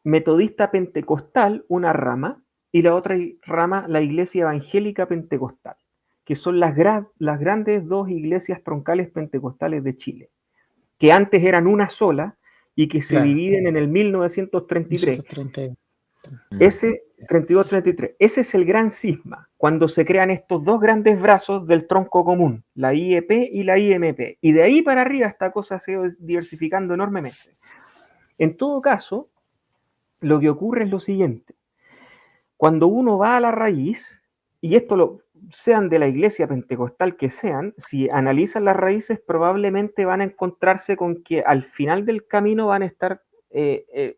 metodista pentecostal, una rama, y la otra rama, la iglesia evangélica pentecostal, que son las grandes dos iglesias troncales pentecostales de Chile, que antes eran una sola y que se dividen en el 1933. 32-33. Ese es el gran cisma, cuando se crean estos dos grandes brazos del tronco común, la IEP y la IMP. Y de ahí para arriba esta cosa se va diversificando enormemente. En todo caso, lo que ocurre es lo siguiente. Cuando uno va a la raíz, y esto sean de la iglesia pentecostal que sean, si analizan las raíces probablemente van a encontrarse con que al final del camino van a estar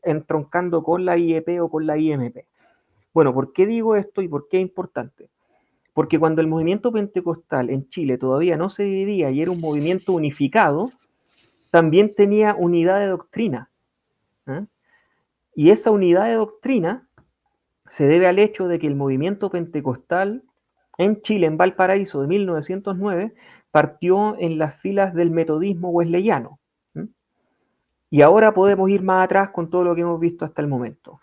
entroncando con la IEP o con la IMP. Bueno, ¿por qué digo esto y por qué es importante? Porque cuando el movimiento pentecostal en Chile todavía no se dividía y era un movimiento unificado, también tenía unidad de doctrina. Y esa unidad de doctrina se debe al hecho de que el movimiento pentecostal en Chile, en Valparaíso, de 1909, partió en las filas del metodismo wesleyano. Y ahora podemos ir más atrás con todo lo que hemos visto hasta el momento.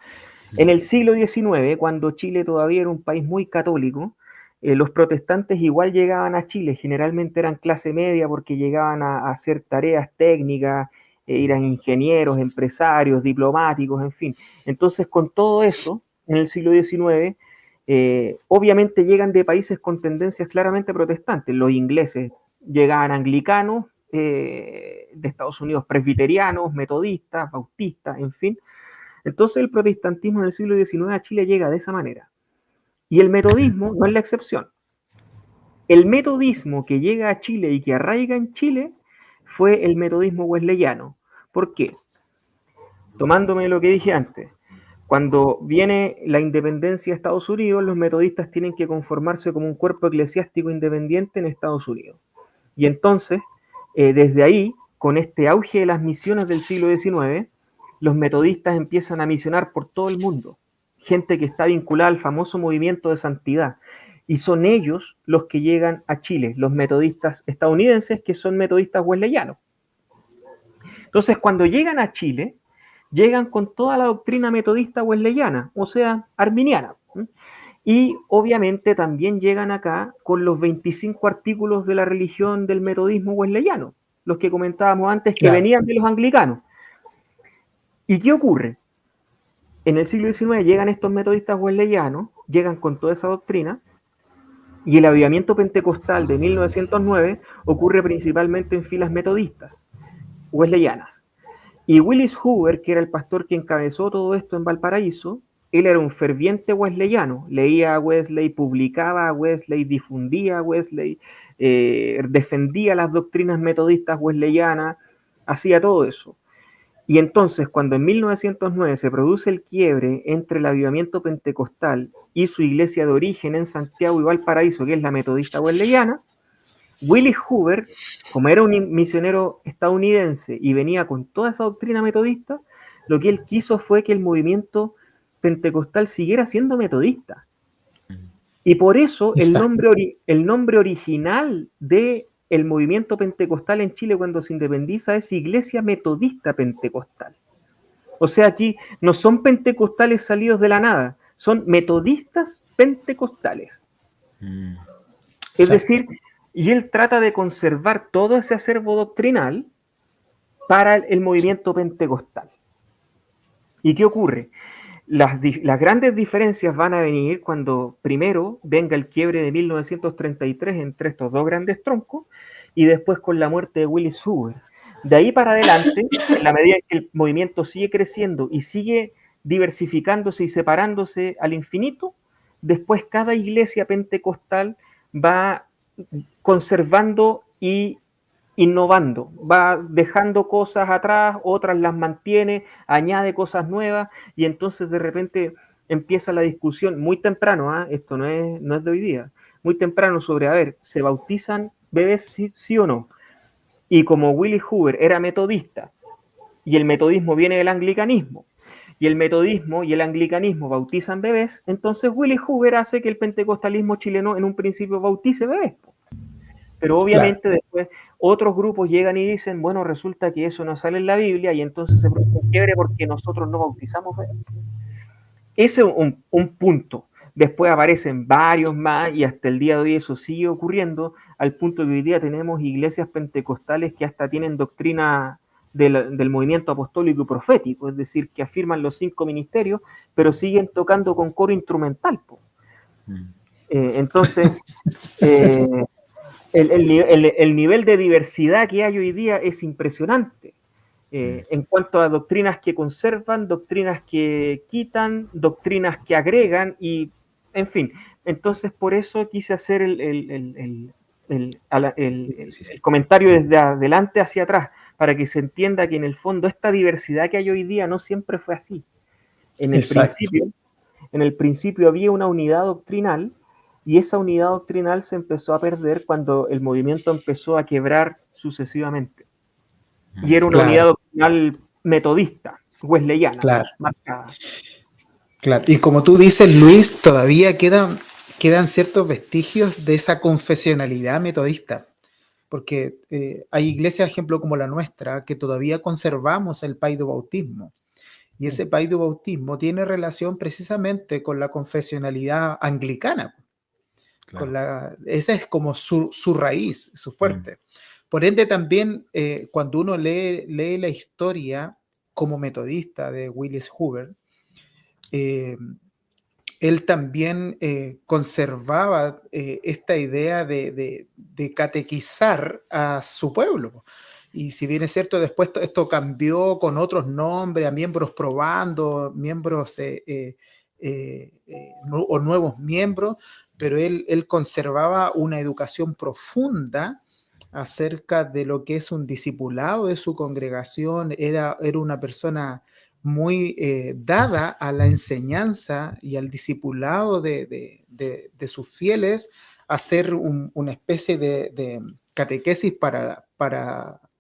En el siglo XIX, cuando Chile todavía era un país muy católico, los protestantes igual llegaban a Chile, generalmente eran clase media porque llegaban a hacer tareas técnicas, eran ingenieros, empresarios, diplomáticos, en fin. Entonces, con todo eso, en el siglo XIX, obviamente llegan de países con tendencias claramente protestantes. Los ingleses llegaban anglicanos, de Estados Unidos presbiterianos, metodistas, bautistas, en fin. Entonces el protestantismo en el siglo XIX a Chile llega de esa manera. Y el metodismo no es la excepción. El metodismo que llega a Chile y que arraiga en Chile fue el metodismo wesleyano. ¿Por qué? Tomándome lo que dije antes, cuando viene la independencia de Estados Unidos, los metodistas tienen que conformarse como un cuerpo eclesiástico independiente en Estados Unidos. Y entonces, desde ahí, con este auge de las misiones del siglo XIX, los metodistas empiezan a misionar por todo el mundo. Gente que está vinculada al famoso movimiento de santidad. Y son ellos los que llegan a Chile, los metodistas estadounidenses, que son metodistas wesleyanos. Entonces, cuando llegan a Chile, llegan con toda la doctrina metodista wesleyana, o sea, arminiana. Y obviamente también llegan acá con los 25 artículos de la religión del metodismo wesleyano, los que comentábamos antes, que Claro. venían de los anglicanos. ¿Y qué ocurre? En el siglo XIX llegan estos metodistas wesleyanos, llegan con toda esa doctrina, y el avivamiento pentecostal de 1909 ocurre principalmente en filas metodistas, wesleyanas. Y Willis Hoover, que era el pastor que encabezó todo esto en Valparaíso, él era un ferviente wesleyano, leía a Wesley, publicaba a Wesley, difundía a Wesley, defendía las doctrinas metodistas wesleyanas, hacía todo eso. Y entonces, cuando en 1909 se produce el quiebre entre el avivamiento pentecostal y su iglesia de origen en Santiago y Valparaíso, que es la metodista wesleyana, Willis Hoover, como era un misionero estadounidense y venía con toda esa doctrina metodista, lo que él quiso fue que el movimiento pentecostal siguiera siendo metodista. Y por eso el nombre original de el movimiento pentecostal en Chile cuando se independiza es Iglesia Metodista Pentecostal. O sea, aquí no son pentecostales salidos de la nada, son metodistas pentecostales. Es decir, y él trata de conservar todo ese acervo doctrinal para el movimiento pentecostal. ¿Y qué ocurre? Las grandes diferencias van a venir cuando primero venga el quiebre de 1933 entre estos dos grandes troncos y después con la muerte de Willis Hoover. De ahí para adelante, en la medida en que el movimiento sigue creciendo y sigue diversificándose y separándose al infinito, después cada iglesia pentecostal va conservando y innovando, va dejando cosas atrás, otras las mantiene, añade cosas nuevas y entonces de repente empieza la discusión muy temprano, esto no es de hoy día, muy temprano sobre, a ver, ¿se bautizan bebés sí o no? Y como Willis Hoover era metodista y el metodismo viene del anglicanismo, y el metodismo y el anglicanismo bautizan bebés, entonces Willis Hoover hace que el pentecostalismo chileno en un principio bautice bebés. Pero obviamente después otros grupos llegan y dicen, bueno, resulta que eso no sale en la Biblia y entonces se produce un quiebre porque nosotros no bautizamos bebés. Ese es un punto. Después aparecen varios más y hasta el día de hoy eso sigue ocurriendo, al punto que hoy día tenemos iglesias pentecostales que hasta tienen doctrina del movimiento apostólico y profético, es decir, que afirman los 5 ministerios, pero siguen tocando con coro instrumental. Entonces, el nivel de diversidad que hay hoy día es impresionante. En cuanto a doctrinas que conservan, doctrinas que quitan, doctrinas que agregan y, en fin. Entonces, por eso quise hacer el comentario desde adelante hacia atrás, para que se entienda que en el fondo esta diversidad que hay hoy día no siempre fue así. En el principio había una unidad doctrinal y esa unidad doctrinal se empezó a perder cuando el movimiento empezó a quebrar sucesivamente. Y era una unidad doctrinal metodista, wesleyana, marcada. Claro, y como tú dices, Luis, todavía quedan ciertos vestigios de esa confesionalidad metodista, porque hay iglesias, ejemplo, como la nuestra, que todavía conservamos el paidobautismo, y ese paidobautismo tiene relación precisamente con la confesionalidad anglicana. Esa es como su raíz, su fuerte. Por ende, también cuando uno lee la historia como metodista de Willis Hoover, él también conservaba esta idea de catequizar a su pueblo. Y si bien es cierto, después esto cambió con otros nombres, a miembros probando, miembros o nuevos miembros, pero él conservaba una educación profunda acerca de lo que es un discipulado de su congregación. Era una persona muy dada a la enseñanza y al discipulado de sus fieles, hacer una especie de catequesis para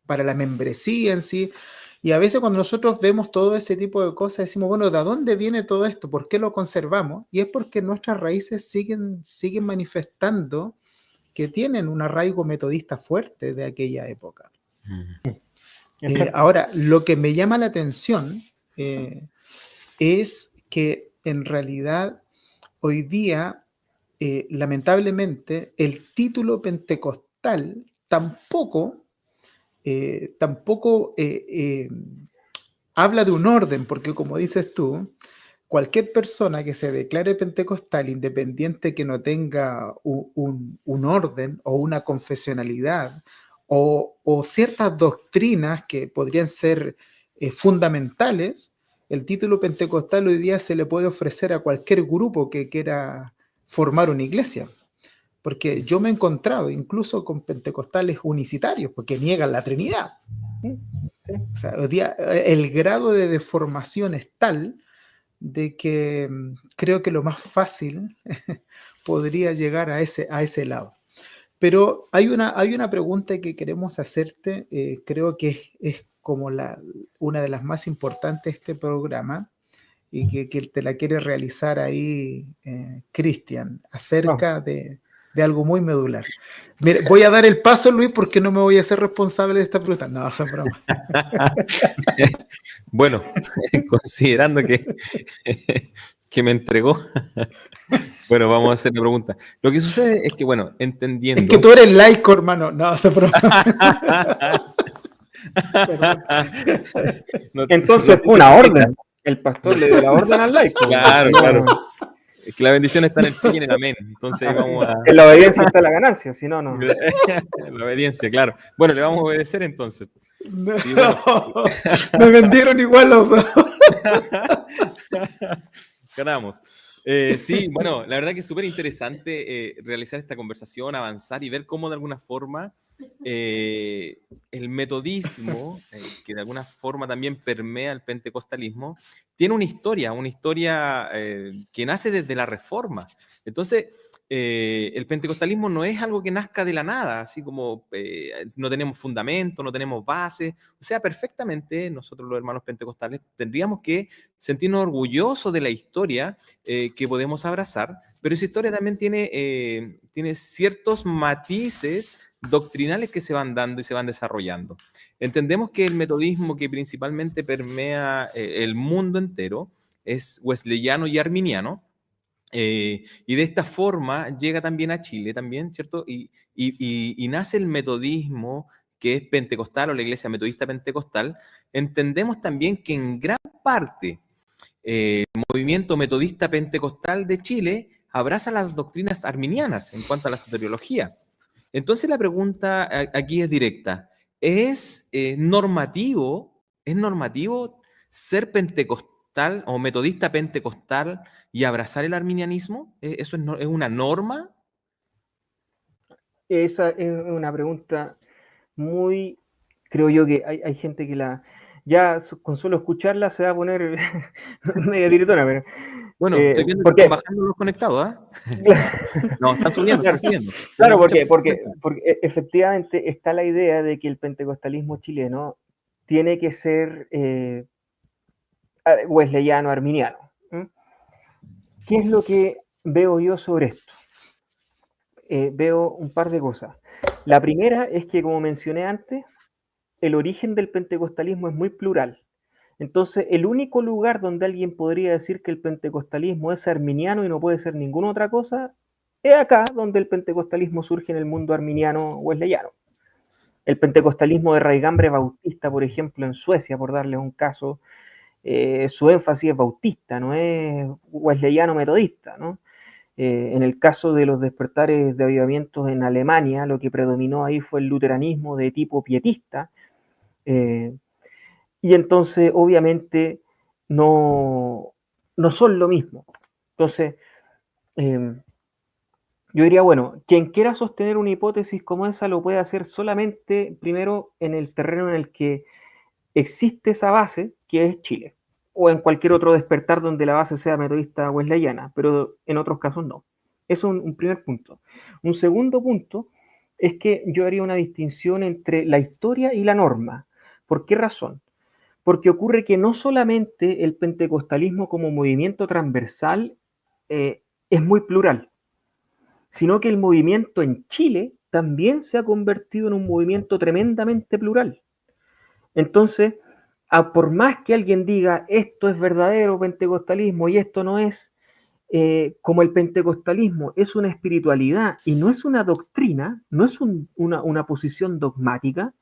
la membresía en sí. Y a veces cuando nosotros vemos todo ese tipo de cosas, decimos, bueno, ¿de dónde viene todo esto? ¿Por qué lo conservamos? Y es porque nuestras raíces siguen manifestando que tienen un arraigo metodista fuerte de aquella época. Ahora, lo que me llama la atención es que en realidad hoy día, lamentablemente, el título pentecostal tampoco habla de un orden, porque como dices tú, cualquier persona que se declare pentecostal, independiente que no tenga un orden o una confesionalidad o ciertas doctrinas que podrían ser fundamentales, el título pentecostal hoy día se le puede ofrecer a cualquier grupo que quiera formar una iglesia. Porque yo me he encontrado incluso con pentecostales unicitarios, porque niegan la Trinidad. O sea, hoy día el grado de deformación es tal de que creo que lo más fácil podría llegar a ese lado. Pero hay una pregunta que queremos hacerte, creo que es como una de las más importantes de este programa, y que te la quiere realizar ahí Cristian, acerca de algo muy medular. Mira, voy a dar el paso, Luis, porque no me voy a hacer responsable de esta pregunta. No, son bromas. Bueno, considerando que me entregó, bueno, vamos a hacer la pregunta. Lo que sucede es que, bueno, entendiendo... Es que tú eres laico, hermano. No, son bromas. Entonces fue una orden. El pastor le dio la orden al laico. Claro, claro. Es que la bendición está en el sí y en el amén. Entonces vamos a... En la obediencia está la ganancia, si no, no. La obediencia, claro. Bueno, le vamos a obedecer entonces. No, Sí, bueno. me vendieron igual los dos. Ganamos. Sí, bueno, la verdad que es súper interesante realizar esta conversación, avanzar y ver cómo de alguna forma el metodismo, que de alguna forma también permea el pentecostalismo, tiene una historia que nace desde la Reforma. Entonces, el pentecostalismo no es algo que nazca de la nada, así como no tenemos fundamento, no tenemos base. O sea, perfectamente nosotros los hermanos pentecostales tendríamos que sentirnos orgullosos de la historia que podemos abrazar, pero esa historia también tiene ciertos matices doctrinales que se van dando y se van desarrollando. Entendemos que el metodismo que principalmente permea el mundo entero es wesleyano y arminiano, y de esta forma llega también a Chile también, ¿cierto? Y nace el metodismo, que es pentecostal o la iglesia metodista pentecostal. Entendemos también que en gran parte el movimiento metodista pentecostal de Chile abraza las doctrinas arminianas en cuanto a la soteriología. Entonces la pregunta aquí es directa. ¿Es normativo ser pentecostal o metodista pentecostal y abrazar el arminianismo? ¿Eso es una norma? Esa es una pregunta muy, creo yo que hay gente que con solo escucharla se va a poner media tiritona, pero... Bueno, estoy viendo que están bajando los conectados, ¿ah? No, están subiendo, claro, están subiendo. Claro, porque efectivamente está la idea de que el pentecostalismo chileno tiene que ser wesleyano, arminiano. ¿Qué es lo que veo yo sobre esto? Veo un par de cosas. La primera es que, como mencioné antes, el origen del pentecostalismo es muy plural. Entonces, el único lugar donde alguien podría decir que el pentecostalismo es arminiano y no puede ser ninguna otra cosa, es acá donde el pentecostalismo surge en el mundo arminiano wesleyano. El pentecostalismo de raigambre bautista, por ejemplo, en Suecia, por darles un caso, su énfasis es bautista, no es wesleyano metodista, ¿no? En el caso de los despertares de avivamientos en Alemania, lo que predominó ahí fue el luteranismo de tipo pietista, y entonces obviamente no son lo mismo. Entonces, eh, yo diría, bueno, quien quiera sostener una hipótesis como esa lo puede hacer solamente primero en el terreno en el que existe esa base, que es Chile, o en cualquier otro despertar donde la base sea metodista wesleyana, pero en otros casos no. Eso es un primer punto. Un segundo punto es que yo haría una distinción entre la historia y la norma. ¿Por qué razón? Porque ocurre que no solamente el pentecostalismo como movimiento transversal es muy plural, sino que el movimiento en Chile también se ha convertido en un movimiento tremendamente plural. Entonces, por más que alguien diga esto es verdadero pentecostalismo y esto no es, como el pentecostalismo es una espiritualidad y no es una doctrina, no es una posición dogmática,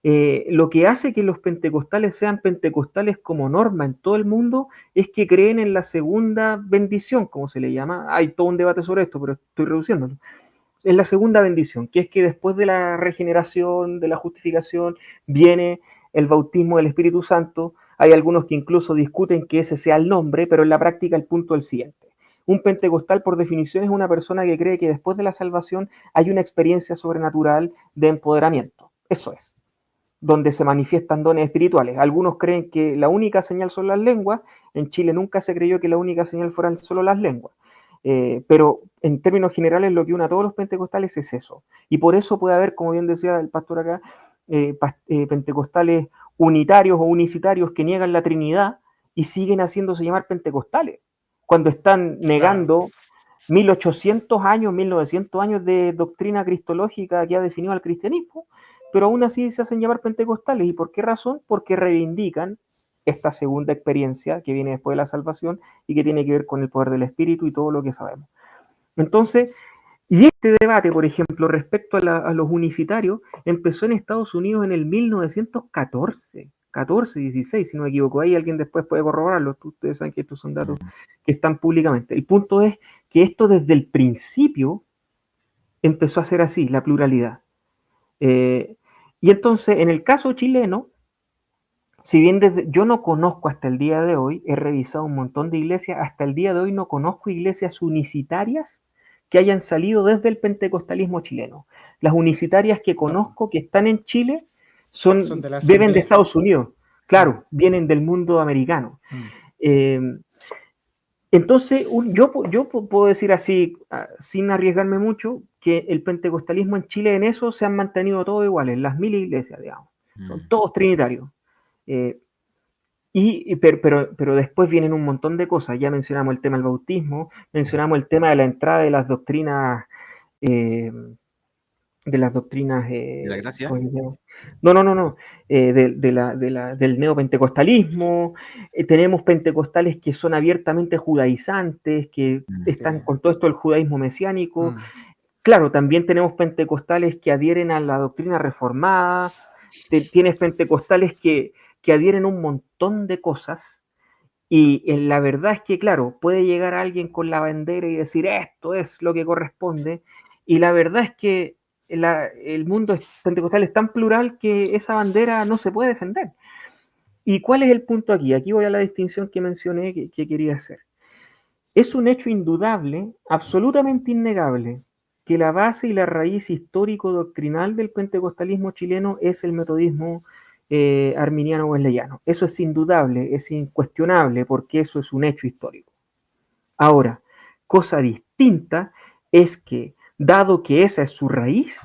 lo que hace que los pentecostales sean pentecostales como norma en todo el mundo es que creen en la segunda bendición, como se le llama. Hay todo un debate sobre esto, pero estoy reduciéndolo. Es la segunda bendición, que es que después de la regeneración, de la justificación, viene el bautismo del Espíritu Santo. Hay algunos que incluso discuten que ese sea el nombre, pero en la práctica el punto es el siguiente. Un pentecostal, por definición, es una persona que cree que después de la salvación hay una experiencia sobrenatural de empoderamiento. Eso es, donde se manifiestan dones espirituales. Algunos creen que la única señal son las lenguas. En Chile nunca se creyó que la única señal fueran solo las lenguas. Pero en términos generales lo que une a todos los pentecostales es eso. Y por eso puede haber, como bien decía el pastor acá, pentecostales unitarios o unicitarios que niegan la Trinidad y siguen haciéndose llamar pentecostales, cuando están negando 1800 años, 1900 años de doctrina cristológica que ha definido al cristianismo, pero aún así se hacen llamar pentecostales. ¿Y por qué razón? Porque reivindican esta segunda experiencia que viene después de la salvación y que tiene que ver con el poder del Espíritu y todo lo que sabemos. Entonces, y este debate, por ejemplo, respecto a los unicitarios, empezó en Estados Unidos en el 1914, 14, 16, si no me equivoco. Ahí alguien después puede corroborarlo. Ustedes saben que estos son datos que están públicamente. El punto es que esto desde el principio empezó a ser así, la pluralidad. Y entonces, en el caso chileno, si bien yo no conozco hasta el día de hoy, he revisado un montón de iglesias, hasta el día de hoy no conozco iglesias unicitarias que hayan salido desde el pentecostalismo chileno. Las unicitarias que conozco que están en Chile Son de la vienen de asamblea. Estados Unidos, claro, vienen del mundo americano. Entonces, yo puedo decir así, sin arriesgarme mucho, que el pentecostalismo en Chile en eso se han mantenido todos iguales, las 1000 iglesias, digamos, son todos trinitarios. Pero después vienen un montón de cosas. Ya mencionamos el tema del bautismo, mencionamos el tema de la entrada de las doctrinas, ¿De la gracia? ¿cómo se llama? No, del neopentecostalismo. Tenemos pentecostales que son abiertamente judaizantes, que están con todo esto del judaísmo mesiánico. Claro, también tenemos pentecostales que adhieren a la doctrina reformada. Tienes pentecostales que adhieren a un montón de cosas. Y la verdad es que, claro, puede llegar alguien con la bandera y decir esto es lo que corresponde. Y la verdad es que el mundo pentecostal es tan plural que esa bandera no se puede defender. ¿Y cuál es el punto aquí? Aquí voy a la distinción que mencioné que quería hacer. Es un hecho indudable, absolutamente innegable, que la base y la raíz histórico-doctrinal del pentecostalismo chileno es el metodismo arminiano wesleyano. Eso es indudable, es incuestionable, porque eso es un hecho histórico. Ahora, cosa distinta es que, dado que esa es su raíz,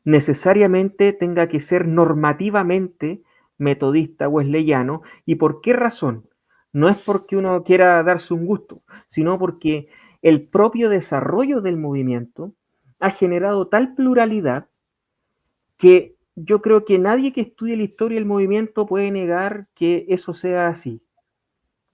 necesariamente tenga que ser normativamente metodista wesleyano. ¿Y por qué razón? No es porque uno quiera darse un gusto, sino porque el propio desarrollo del movimiento ha generado tal pluralidad que yo creo que nadie que estudie la historia del movimiento puede negar que eso sea así.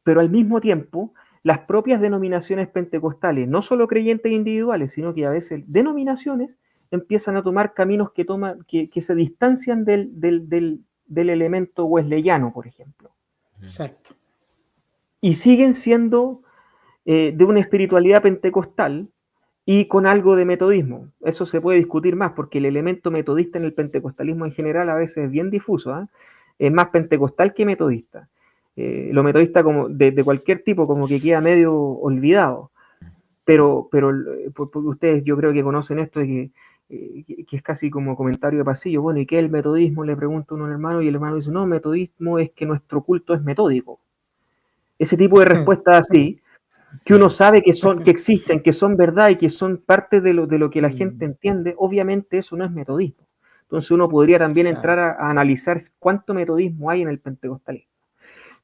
Pero al mismo tiempo, las propias denominaciones pentecostales, no solo creyentes individuales, sino que a veces denominaciones, empiezan a tomar caminos que se distancian del elemento wesleyano, por ejemplo. Exacto. Y siguen siendo de una espiritualidad pentecostal y con algo de metodismo. Eso se puede discutir más, porque el elemento metodista en el pentecostalismo en general a veces es bien difuso, ¿eh? Es más pentecostal que metodista. Lo metodista como de cualquier tipo como que queda medio olvidado. Pero porque ustedes yo creo que conocen esto de que es casi como comentario de pasillo. Bueno, ¿y qué es el metodismo? Le pregunta uno al hermano y el hermano dice, no, metodismo es que nuestro culto es metódico. Ese tipo de respuestas así, que uno sabe que existen, que son verdad y que son parte de lo que la gente entiende, obviamente eso no es metodismo. Entonces uno podría también entrar a analizar cuánto metodismo hay en el pentecostalismo.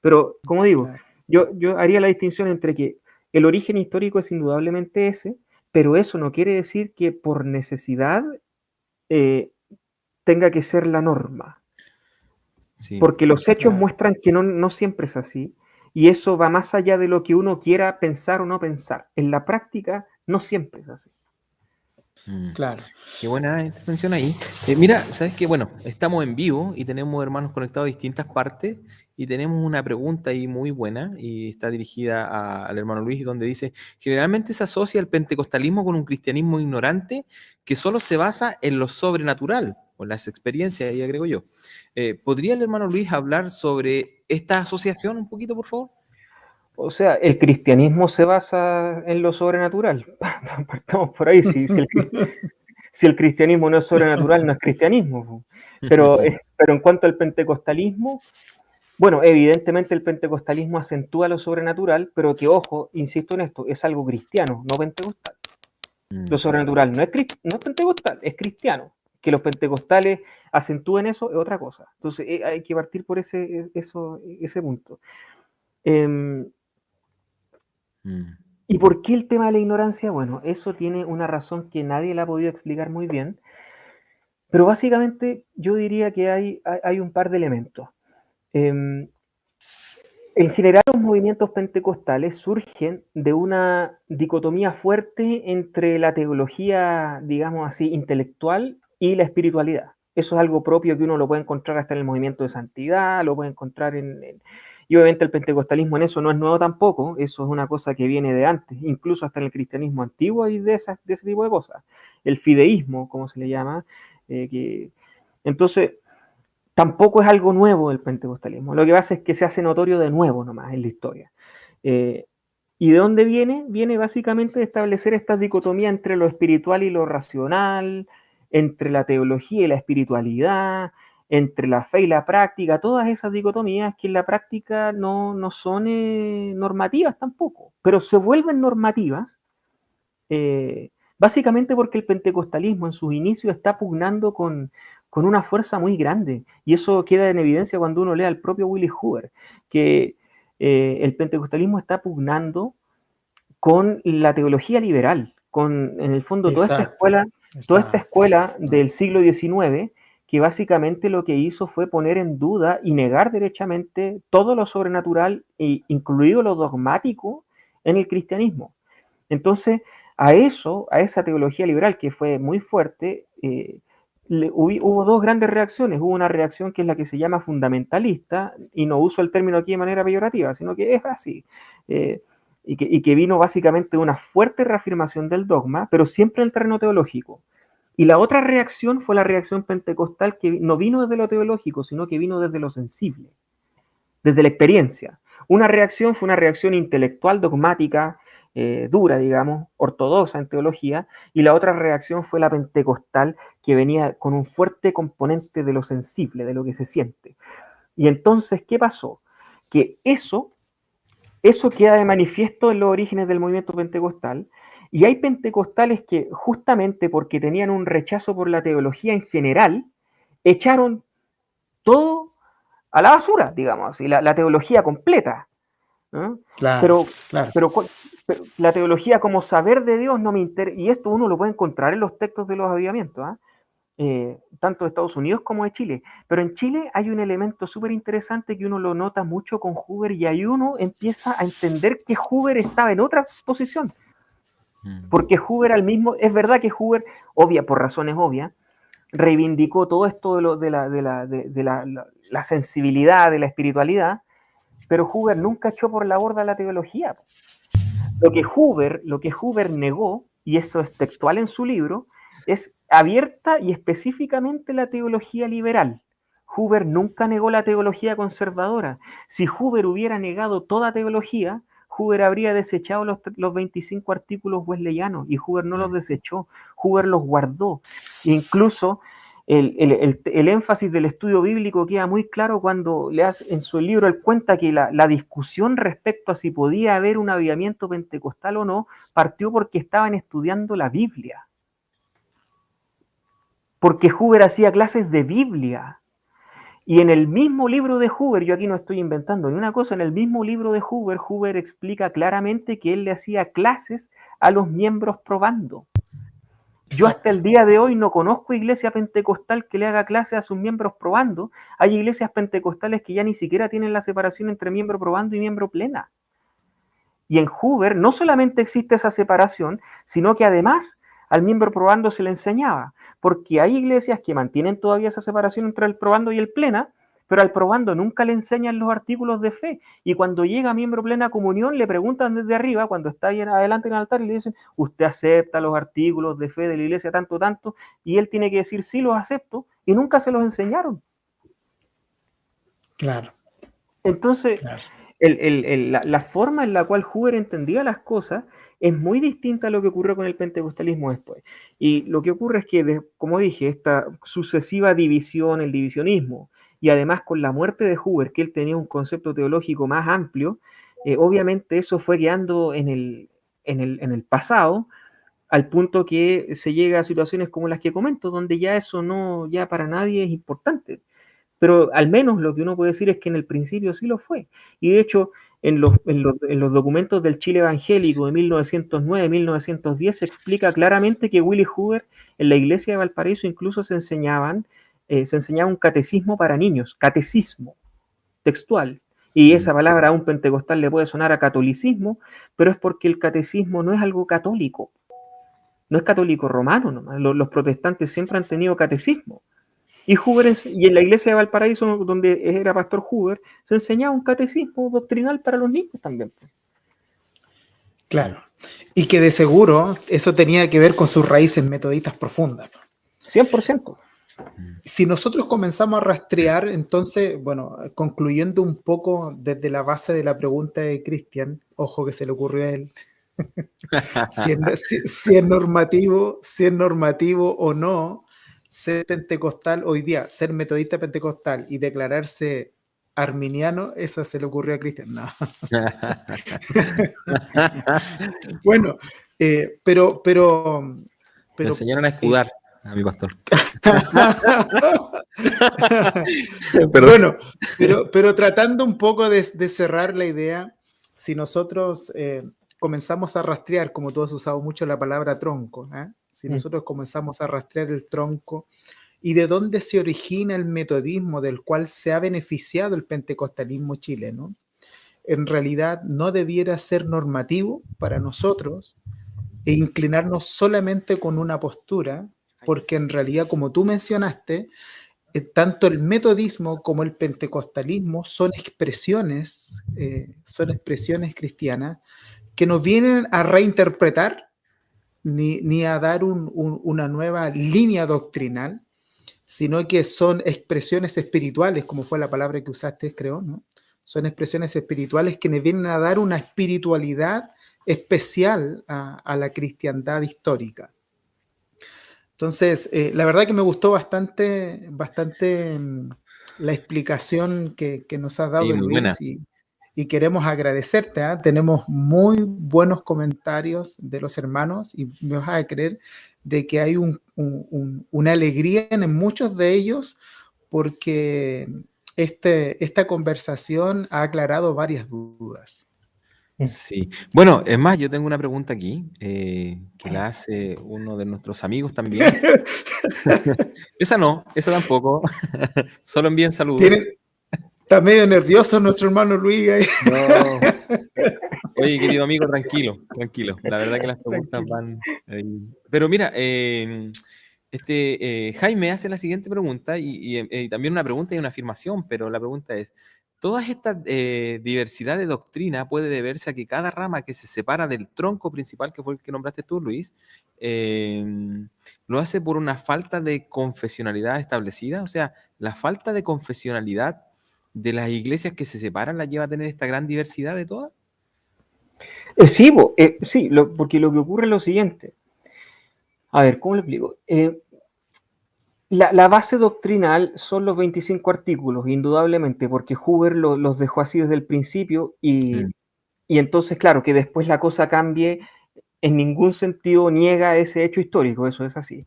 Pero, como digo, yo haría la distinción entre que el origen histórico es indudablemente ese, pero eso no quiere decir que por necesidad tenga que ser la norma. Sí. Porque los hechos muestran que no siempre es así, y eso va más allá de lo que uno quiera pensar o no pensar. En la práctica no siempre es así. Claro. Qué buena intervención ahí. Mira, sabes que bueno, estamos en vivo y tenemos hermanos conectados de distintas partes y tenemos una pregunta ahí muy buena y está dirigida al hermano Luis, donde dice, generalmente se asocia el pentecostalismo con un cristianismo ignorante que solo se basa en lo sobrenatural, o las experiencias, ahí agrego yo. ¿Podría el hermano Luis hablar sobre esta asociación un poquito, por favor? O sea, el cristianismo se basa en lo sobrenatural. Partamos por ahí. Si el cristianismo no es sobrenatural, no es cristianismo. Pero en cuanto al pentecostalismo, bueno, evidentemente el pentecostalismo acentúa lo sobrenatural, pero que, ojo, insisto en esto, es algo cristiano, no pentecostal. Lo sobrenatural no es pentecostal, es cristiano. Que los pentecostales acentúen eso es otra cosa. Entonces hay que partir por ese punto. ¿Y por qué el tema de la ignorancia? Bueno, eso tiene una razón que nadie la ha podido explicar muy bien, pero básicamente yo diría que hay un par de elementos. En general, los movimientos pentecostales surgen de una dicotomía fuerte entre la teología, digamos así, intelectual y la espiritualidad. Eso es algo propio que uno lo puede encontrar hasta en el movimiento de santidad, lo puede encontrar y obviamente el pentecostalismo en eso no es nuevo tampoco, eso es una cosa que viene de antes, incluso hasta en el cristianismo antiguo hay de ese tipo de cosas. El fideísmo, como se le llama, entonces tampoco es algo nuevo el pentecostalismo. Lo que pasa es que se hace notorio de nuevo nomás en la historia. ¿Y de dónde viene? Viene básicamente de establecer esta dicotomía entre lo espiritual y lo racional, entre la teología y la espiritualidad, entre la fe y la práctica, todas esas dicotomías que en la práctica no son normativas tampoco, pero se vuelven normativas básicamente porque el pentecostalismo en sus inicios está pugnando con una fuerza muy grande, y eso queda en evidencia cuando uno lee al propio Willis Hoover, que el pentecostalismo está pugnando con la teología liberal, con en el fondo toda esta escuela del siglo XIX, que básicamente lo que hizo fue poner en duda y negar derechamente todo lo sobrenatural, incluido lo dogmático, en el cristianismo. Entonces, a esa teología liberal que fue muy fuerte, hubo dos grandes reacciones. Hubo una reacción que es la que se llama fundamentalista, y no uso el término aquí de manera peyorativa, sino que es así, y que vino básicamente de una fuerte reafirmación del dogma, pero siempre en el terreno teológico. Y la otra reacción fue la reacción pentecostal, que no vino desde lo teológico, sino que vino desde lo sensible, desde la experiencia. Una reacción fue una reacción intelectual, dogmática, dura, digamos, ortodoxa en teología, y la otra reacción fue la pentecostal, que venía con un fuerte componente de lo sensible, de lo que se siente. Y entonces, ¿qué pasó? Que eso queda de manifiesto en los orígenes del movimiento pentecostal, y hay pentecostales que justamente porque tenían un rechazo por la teología en general, echaron todo a la basura, digamos, y la teología completa. ¿no? Claro. Pero la teología como saber de Dios no me interesa, y esto uno lo puede encontrar en los textos de los avivamientos, tanto de Estados Unidos como de Chile. Pero en Chile hay un elemento súper interesante que uno lo nota mucho con Hoover, y ahí uno empieza a entender que Hoover estaba en otra posición. Porque Hoover es verdad que Hoover, por razones obvias, reivindicó todo esto de la sensibilidad, de la espiritualidad, pero Hoover nunca echó por la borda la teología. Lo que Hoover negó, y eso es textual en su libro, es abierta y específicamente la teología liberal. Huber nunca negó la teología conservadora. Si Huber hubiera negado toda teología, Huber habría desechado los 25 artículos wesleyanos, y Huber no los desechó, Huber los guardó. Incluso el énfasis del estudio bíblico queda muy claro cuando en su libro él cuenta que la discusión respecto a si podía haber un avivamiento pentecostal o no partió porque estaban estudiando la Biblia. Porque Huber hacía clases de Biblia. Y en el mismo libro de Huber, yo aquí no estoy inventando ni una cosa, en el mismo libro de Huber, Huber explica claramente que él le hacía clases a los miembros probando. Yo hasta el día de hoy no conozco iglesia pentecostal que le haga clases a sus miembros probando. Hay iglesias pentecostales que ya ni siquiera tienen la separación entre miembro probando y miembro plena. Y en Huber no solamente existe esa separación, sino que además al miembro probando se le enseñaba, porque hay iglesias que mantienen todavía esa separación entre el probando y el plena, pero al probando nunca le enseñan los artículos de fe, y cuando llega a miembro plena comunión le preguntan desde arriba, cuando está ahí adelante en el altar, y le dicen, ¿usted acepta los artículos de fe de la iglesia tanto, tanto? Y él tiene que decir, sí, los acepto, y nunca se los enseñaron. Claro. Entonces, claro. La forma en la cual Huber entendía las cosas es muy distinta a lo que ocurrió con el pentecostalismo después. Y lo que ocurre es que, como dije, esta sucesiva división, el divisionismo, y además con la muerte de Huber, que él tenía un concepto teológico más amplio, obviamente eso fue quedando en el pasado, al punto que se llega a situaciones como las que comento, donde ya eso no, ya para nadie es importante. Pero al menos lo que uno puede decir es que en el principio sí lo fue. Y de hecho, en los documentos del Chile Evangélico de 1909-1910 se explica claramente que Willy Huber en la iglesia de Valparaíso incluso se enseñaba un catecismo para niños, catecismo textual. Y esa palabra a un pentecostal le puede sonar a catolicismo, pero es porque el catecismo no es algo católico. No es católico romano nomás. Los protestantes siempre han tenido catecismo. Y en la iglesia de Valparaíso, donde era pastor Huber, se enseñaba un catecismo doctrinal para los niños también. Claro. Y que de seguro eso tenía que ver con sus raíces metodistas profundas. 100%. Si nosotros comenzamos a rastrear, entonces, bueno, concluyendo un poco desde la base de la pregunta de Cristian, ojo que se le ocurrió a él, si es normativo o no, ser pentecostal hoy día, ser metodista pentecostal y declararse arminiano, eso se le ocurrió a Cristian. No. Bueno, pero Me enseñaron a escudar a mi pastor. Bueno, pero tratando un poco de cerrar la idea, si nosotros comenzamos a rastrear, como tú has usado mucho la palabra tronco, si nosotros comenzamos a rastrear el tronco y de dónde se origina el metodismo del cual se ha beneficiado el pentecostalismo chileno, en realidad no debiera ser normativo para nosotros e inclinarnos solamente con una postura, porque en realidad, como tú mencionaste, tanto el metodismo como el pentecostalismo son expresiones cristianas que no vienen a reinterpretar ni a dar una nueva línea doctrinal, sino que son expresiones espirituales, como fue la palabra que usaste, creo, ¿no? Son expresiones espirituales que nos vienen a dar una espiritualidad especial a la cristiandad histórica. Entonces, la verdad que me gustó bastante la explicación que nos has dado, Sí, muy buena. Luis, y queremos agradecerte. Tenemos muy buenos comentarios de los hermanos y me vas a creer de que hay una alegría en muchos de ellos porque esta conversación ha aclarado varias dudas. Sí. Bueno, es más, yo tengo una pregunta aquí que la hace uno de nuestros amigos también. Esa tampoco. Solo envíen saludos. Está medio nervioso nuestro hermano Luis ahí. No. Oye, querido amigo, tranquilo. La verdad que las preguntas van ahí. Pero mira, Jaime hace la siguiente pregunta y también una pregunta y una afirmación, pero la pregunta es, ¿toda esta diversidad de doctrina puede deberse a que cada rama que se separa del tronco principal, que fue el que nombraste tú, Luis, lo hace por una falta de confesionalidad establecida? O sea, la falta de confesionalidad de las iglesias que se separan las lleva a tener esta gran diversidad de todas? Sí, sí, porque lo que ocurre es lo siguiente. A ver, ¿cómo lo explico? La base doctrinal son los 25 artículos, indudablemente, porque Huber los dejó así desde el principio y entonces, claro, que después la cosa cambie, en ningún sentido niega ese hecho histórico, eso es así.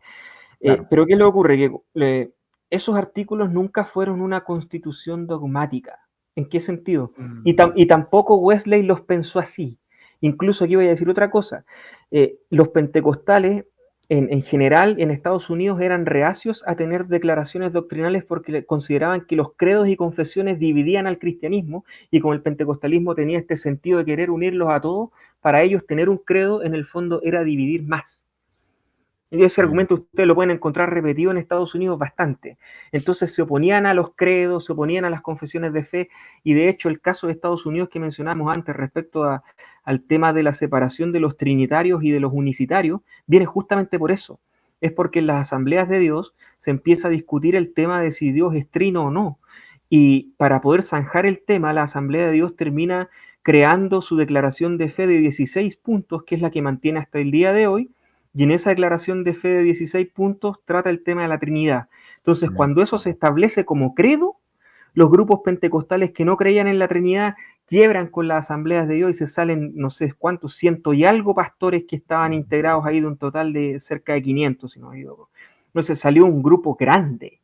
Claro. Pero ¿qué le ocurre? Que esos artículos nunca fueron una constitución dogmática. ¿En qué sentido? Y tampoco Wesley los pensó así. Incluso aquí voy a decir otra cosa. Los pentecostales, en general, en Estados Unidos eran reacios a tener declaraciones doctrinales porque consideraban que los credos y confesiones dividían al cristianismo, y como el pentecostalismo tenía este sentido de querer unirlos a todos, para ellos tener un credo en el fondo era dividir más. Y ese argumento ustedes lo pueden encontrar repetido en Estados Unidos bastante. Entonces se oponían a los credos, se oponían a las confesiones de fe, y de hecho el caso de Estados Unidos que mencionamos antes respecto al tema de la separación de los trinitarios y de los unicitarios, viene justamente por eso. Es porque en las asambleas de Dios se empieza a discutir el tema de si Dios es trino o no. Y para poder zanjar el tema, la Asamblea de Dios termina creando su declaración de fe de 16 puntos, que es la que mantiene hasta el día de hoy. Y en esa declaración de fe de 16 puntos trata el tema de la Trinidad. Entonces, cuando eso se establece como credo, los grupos pentecostales que no creían en la Trinidad quiebran con las asambleas de Dios y se salen, no sé cuántos, ciento y algo pastores que estaban integrados ahí de un total de cerca de 500, si no me equivoco. Entonces salió un grupo grande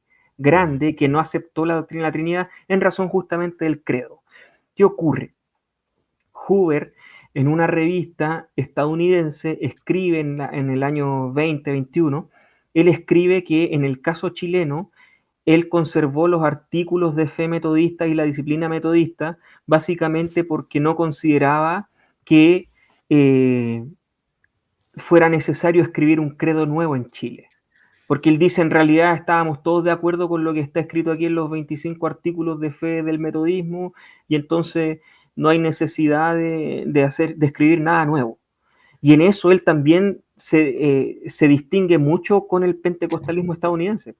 que no aceptó la doctrina de la Trinidad en razón justamente del credo. ¿Qué ocurre? Huber, en una revista estadounidense, escribe en el año 2021, él escribe que en el caso chileno, él conservó los artículos de fe metodista y la disciplina metodista, básicamente porque no consideraba que fuera necesario escribir un credo nuevo en Chile. Porque él dice, en realidad estábamos todos de acuerdo con lo que está escrito aquí en los 25 artículos de fe del metodismo, y entonces no hay necesidad de escribir nada nuevo. Y en eso él también se distingue mucho con el pentecostalismo estadounidense.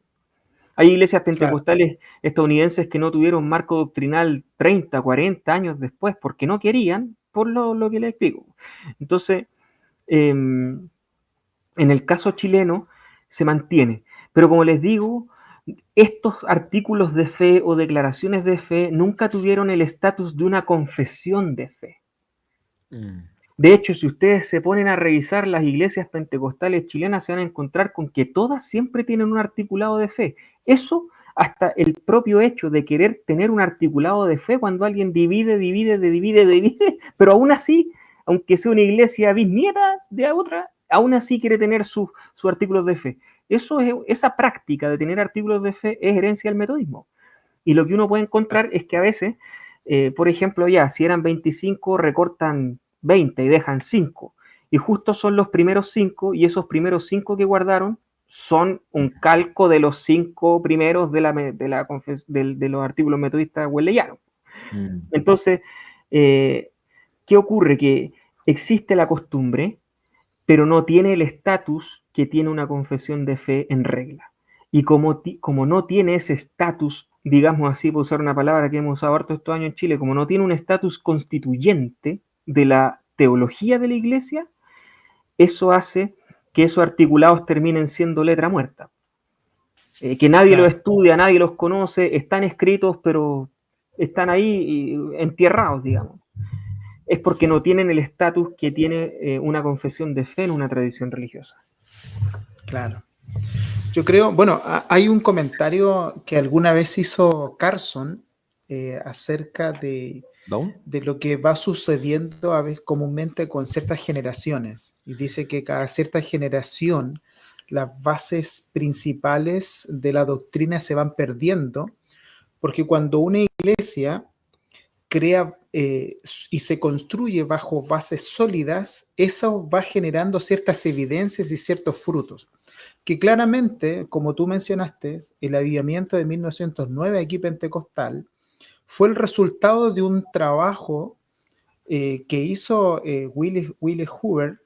Hay iglesias pentecostales estadounidenses que no tuvieron marco doctrinal 30, 40 años después, porque no querían, por lo que les explico. Entonces, en el caso chileno se mantiene. Pero como les digo, estos artículos de fe o declaraciones de fe nunca tuvieron el estatus de una confesión de fe. De hecho, si ustedes se ponen a revisar las iglesias pentecostales chilenas, se van a encontrar con que todas siempre tienen un articulado de fe. Eso, hasta el propio hecho de querer tener un articulado de fe cuando alguien divide, pero aún así, aunque sea una iglesia bisnieta de otra, aún así quiere tener sus artículos de fe. Esa práctica de tener artículos de fe es herencia del metodismo. Y lo que uno puede encontrar es que a veces, por ejemplo, si eran 25, recortan 20 y dejan 5. Y justo son los primeros 5, y esos primeros 5 que guardaron son un calco de los 5 primeros de los artículos metodistas wesleyanos. Entonces, ¿qué ocurre? Que existe la costumbre, pero no tiene el estatus que tiene una confesión de fe en regla. Y como no tiene ese estatus, digamos así, por usar una palabra que hemos usado harto estos años en Chile, como no tiene un estatus constituyente de la teología de la iglesia, eso hace que esos articulados terminen siendo letra muerta. Que nadie los estudia, nadie los conoce, están escritos, pero están ahí entierrados, digamos. Es porque no tienen el estatus que tiene una confesión de fe en una tradición religiosa. Claro. Yo creo, bueno, hay un comentario que alguna vez hizo Carson acerca de lo que va sucediendo a veces comúnmente con ciertas generaciones. Y dice que cada cierta generación las bases principales de la doctrina se van perdiendo, porque cuando una iglesia crea y se construye bajo bases sólidas, eso va generando ciertas evidencias y ciertos frutos. Que claramente, como tú mencionaste, el avivamiento de 1909 aquí pentecostal fue el resultado de un trabajo que hizo Willie Huber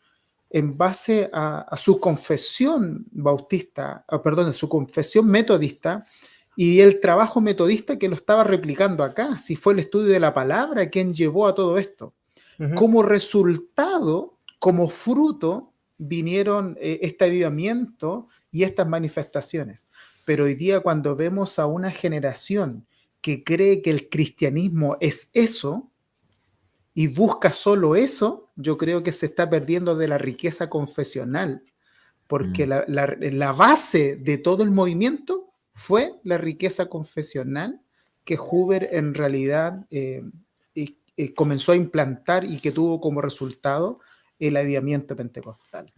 en base a su confesión bautista, a su confesión metodista, Y el trabajo metodista que lo estaba replicando acá, si fue el estudio de la palabra quien llevó a todo esto. Como resultado, como fruto, vinieron este avivamiento y estas manifestaciones. Pero hoy día cuando vemos a una generación que cree que el cristianismo es eso y busca solo eso, yo creo que se está perdiendo de la riqueza confesional, porque la base de todo el movimiento fue la riqueza confesional que Hoover en realidad comenzó a implantar y que tuvo como resultado el avivamiento pentecostal.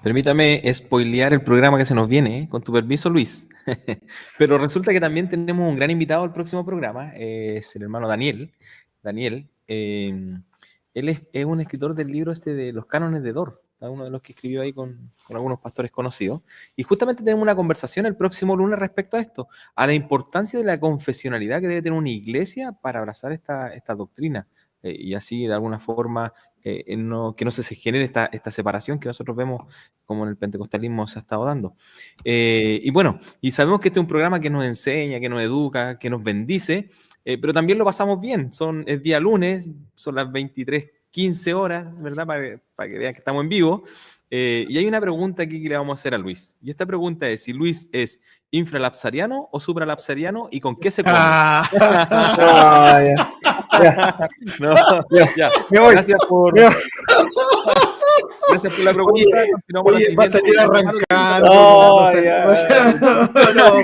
Permítame spoilear el programa que se nos viene, con tu permiso, Luis. Pero resulta que también tenemos un gran invitado al próximo programa, es el hermano Daniel. Daniel, él es un escritor del libro de los cánones de Dor, uno de los que escribió ahí con algunos pastores conocidos. Y justamente tenemos una conversación el próximo lunes respecto a esto, a la importancia de la confesionalidad que debe tener una iglesia para abrazar esta doctrina. Y así, de alguna forma, que no se genere esta separación que nosotros vemos como en el pentecostalismo se ha estado dando. Y bueno, y sabemos que este es un programa que nos enseña, que nos educa, que nos bendice, pero también lo pasamos bien. Es día lunes, son las 23:15 horas, ¿verdad? Para que vean que estamos en vivo. Y hay una pregunta aquí que le vamos a hacer a Luis. Y esta pregunta es si Luis es infralapsariano o supralapsariano y con qué se come. No, ya. Gracias por la pregunta. Oye, va a salir arrancando.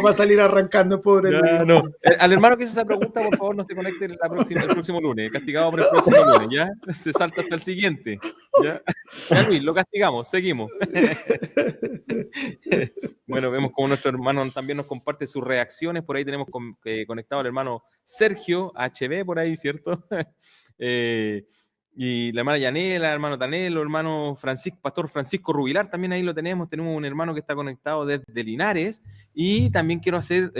Va a salir arrancando, pobre Luis. No. Al hermano que hizo esa pregunta, por favor, no se conecte el próximo lunes. Castigado por el próximo lunes, ¿ya? Se salta hasta el siguiente. Ya, Luis, lo castigamos, seguimos. Bueno, vemos como nuestro hermano también nos comparte sus reacciones. Por ahí tenemos conectado al hermano Sergio HB, por ahí, ¿cierto? Y la hermana Yanela, el hermano Tanelo, el hermano Pastor Francisco Rubilar, también ahí lo tenemos. Tenemos un hermano que está conectado desde Linares. Y también quiero hacer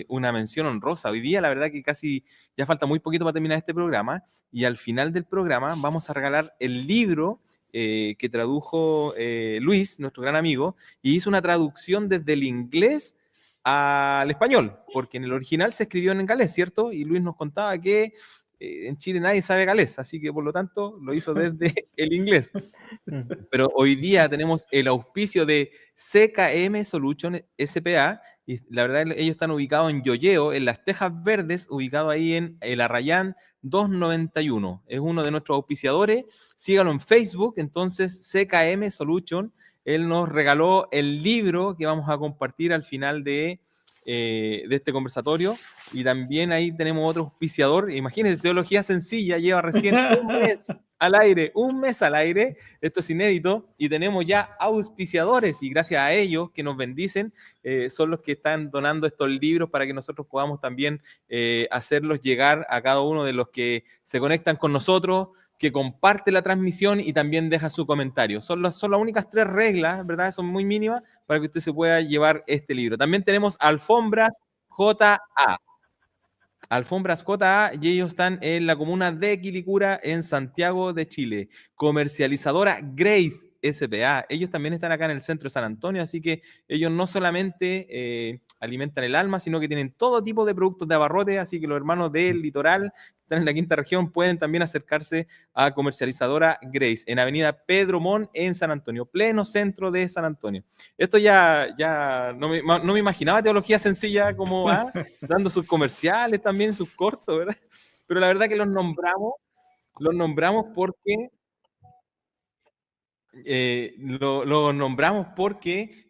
una mención honrosa. Hoy día, la verdad que casi ya falta muy poquito para terminar este programa. Y al final del programa vamos a regalar el libro que tradujo Luis, nuestro gran amigo, y hizo una traducción desde el inglés al español, porque en el original se escribió en galés, ¿cierto? Y Luis nos contaba que en Chile nadie sabe galés, así que por lo tanto lo hizo desde el inglés. Pero hoy día tenemos el auspicio de CKM Solution SPA, y la verdad ellos están ubicados en Yoyeo, en Las Tejas Verdes, ubicado ahí en el Arrayán 291. Es uno de nuestros auspiciadores. Sígalo en Facebook, entonces CKM Solution. Él nos regaló el libro que vamos a compartir al final de este conversatorio. Y también ahí tenemos otro auspiciador. Imagínense, Teología Sencilla lleva recién un mes al aire. Esto es inédito. Y tenemos ya auspiciadores. Y gracias a ellos que nos bendicen, son los que están donando estos libros para que nosotros podamos también hacerlos llegar a cada uno de los que se conectan con nosotros, que comparte la transmisión y también deja su comentario. Son las únicas 3 reglas, ¿verdad? Son muy mínimas para que usted se pueda llevar este libro. También tenemos Alfombras JA. Alfombras JA, y ellos están en la comuna de Quilicura, en Santiago de Chile. Comercializadora Grace SPA, ellos también están acá en el centro de San Antonio, así que ellos no solamente alimentan el alma, sino que tienen todo tipo de productos de abarrote, así que los hermanos del litoral que están en la quinta región pueden también acercarse a Comercializadora Grace, en Avenida Pedro Mon, en San Antonio, pleno centro de San Antonio. Esto ya no me imaginaba Teología Sencilla como dando sus comerciales también, sus cortos, ¿verdad? Pero la verdad que los nombramos porque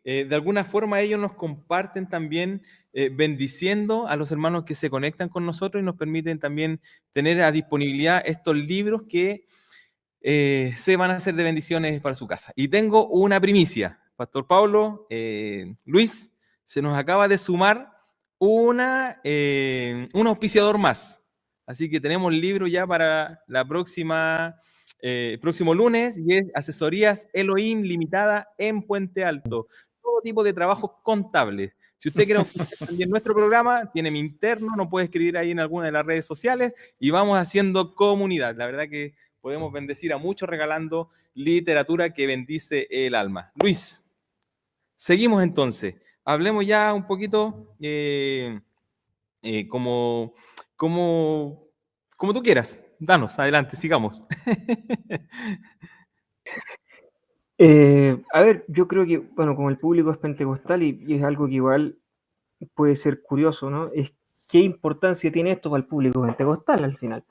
de alguna forma ellos nos comparten también bendiciendo a los hermanos que se conectan con nosotros y nos permiten también tener a disponibilidad estos libros que se van a hacer de bendiciones para su casa. Y tengo una primicia, Pastor Pablo, Luis, se nos acaba de sumar un auspiciador más. Así que tenemos el libro ya para la próximo lunes, y es Asesorías Elohim Limitada en Puente Alto. Todo tipo de trabajos contables. Si usted quiere también nuestro programa, tiene mi interno, nos puede escribir ahí en alguna de las redes sociales y vamos haciendo comunidad. La verdad que podemos bendecir a muchos regalando literatura que bendice el alma. Luis, seguimos entonces. Hablemos ya un poquito como, como, como tú quieras. Danos, adelante, sigamos. A ver, yo creo que, bueno, como el público es pentecostal y es algo que igual puede ser curioso, ¿no? Es qué importancia tiene esto para el público pentecostal al final,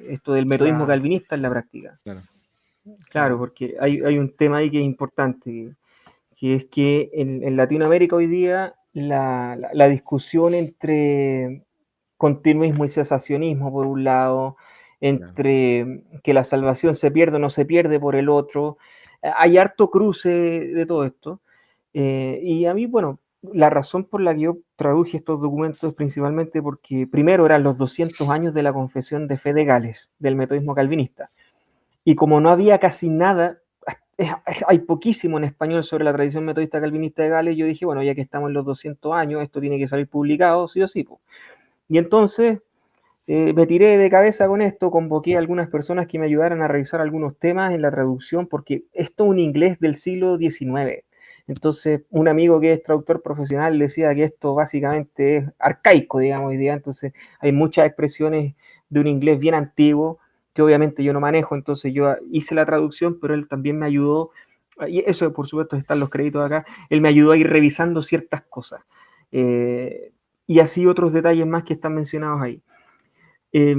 esto del metodismo Claro, calvinista en la práctica. Claro. Claro, claro, porque hay un tema ahí que es importante, que es que en Latinoamérica hoy día la discusión entre continuismo y cesacionismo por un lado, Claro. entre que la salvación se pierde o no se pierde por el otro, hay harto cruce de todo esto. Y a mí, bueno, la razón por la que yo traduje estos documentos es principalmente porque primero eran los 200 años de la confesión de fe de Gales, del metodismo calvinista. Y como no había casi nada, hay poquísimo en español sobre la tradición metodista calvinista de Gales, yo dije, bueno, ya que estamos en los 200 años, esto tiene que salir publicado, sí o sí. Po. Y entonces me tiré de cabeza con esto, convoqué a algunas personas que me ayudaran a revisar algunos temas en la traducción, porque esto es un inglés del siglo XIX. Entonces, un amigo que es traductor profesional decía que esto básicamente es arcaico, digamos, hoy día. Entonces, hay muchas expresiones de un inglés bien antiguo que obviamente yo no manejo. Entonces, yo hice la traducción, pero él también me ayudó. Y eso, por supuesto, están los créditos acá. Él me ayudó a ir revisando ciertas cosas. Y así otros detalles más que están mencionados ahí. Eh,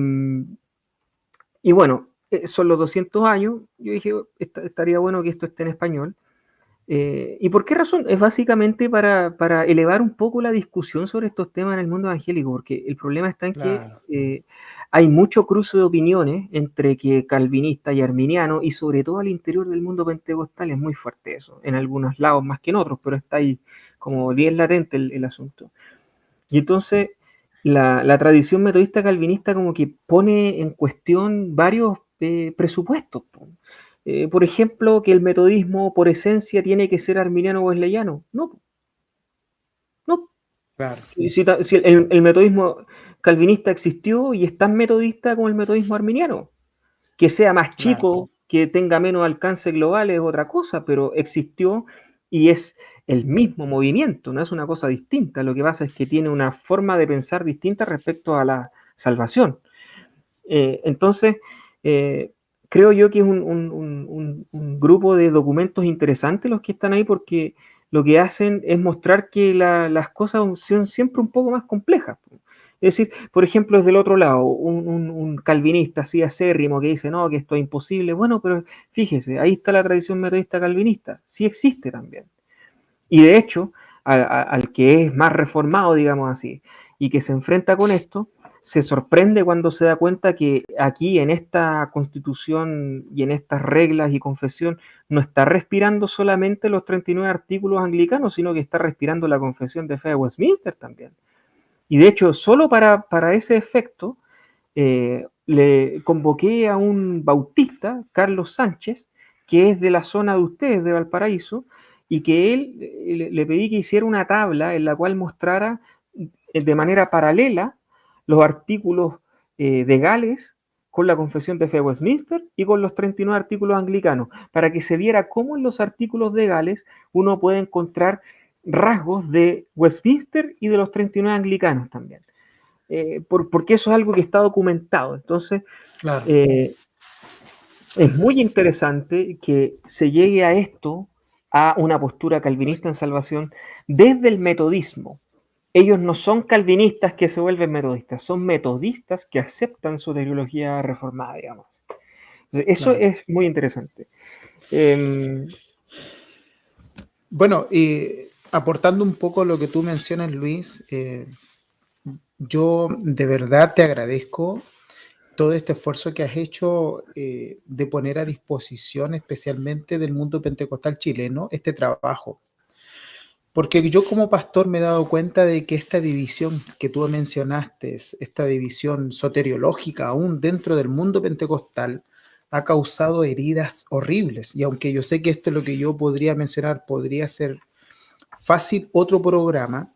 y bueno, son los 200 años. Yo dije, estaría bueno que esto esté en español. ¿Y por qué razón? Es básicamente para elevar un poco la discusión sobre estos temas en el mundo evangélico, porque el problema está en que claro, hay mucho cruce de opiniones entre que calvinista y arminiano, y sobre todo al interior del mundo pentecostal es muy fuerte eso, en algunos lados más que en otros, pero está ahí como bien latente el asunto. Y entonces la tradición metodista calvinista como que pone en cuestión varios presupuestos. Por ejemplo, que el metodismo por esencia tiene que ser arminiano o wesleyano. No, no. claro, Si el metodismo calvinista existió y es tan metodista como el metodismo arminiano. Que sea más claro, chico, que tenga menos alcance global es otra cosa, pero existió y es el mismo movimiento, no es una cosa distinta. Lo que pasa es que tiene una forma de pensar distinta respecto a la salvación. Entonces, eh, creo yo que es un grupo de documentos interesantes los que están ahí porque lo que hacen es mostrar que las cosas son siempre un poco más complejas. Es decir, por ejemplo, es del otro lado, un calvinista así acérrimo que dice, no, que esto es imposible. Bueno, pero fíjese, ahí está la tradición metodista calvinista, sí existe también. Y de hecho, al que es más reformado, digamos así, y que se enfrenta con esto, se sorprende cuando se da cuenta que aquí en esta constitución y en estas reglas y confesión no está respirando solamente los 39 artículos anglicanos, sino que está respirando la confesión de fe de Westminster también. Y de hecho, solo para ese efecto, le convoqué a un bautista, Carlos Sánchez, que es de la zona de ustedes, de Valparaíso, y que él le pedí que hiciera una tabla en la cual mostrara de manera paralela los artículos de Gales con la confesión de fe de Westminster y con los 39 artículos anglicanos, para que se viera cómo en los artículos de Gales uno puede encontrar rasgos de Westminster y de los 39 anglicanos también. Porque eso es algo que está documentado. Entonces, claro. es muy interesante que se llegue a esto, a una postura calvinista en salvación, desde el metodismo. Ellos no son calvinistas que se vuelven metodistas, son metodistas que aceptan su teología reformada, digamos. Eso Claro. es muy interesante. Eh, Bueno, y aportando un poco lo que tú mencionas, Luis, yo de verdad te agradezco todo este esfuerzo que has hecho de poner a disposición, especialmente del mundo pentecostal chileno, este trabajo. Porque yo como pastor me he dado cuenta de que esta división que tú mencionaste, esta división soteriológica aún dentro del mundo pentecostal, ha causado heridas horribles. Y aunque yo sé que esto es lo que yo podría mencionar, podría ser fácil otro programa,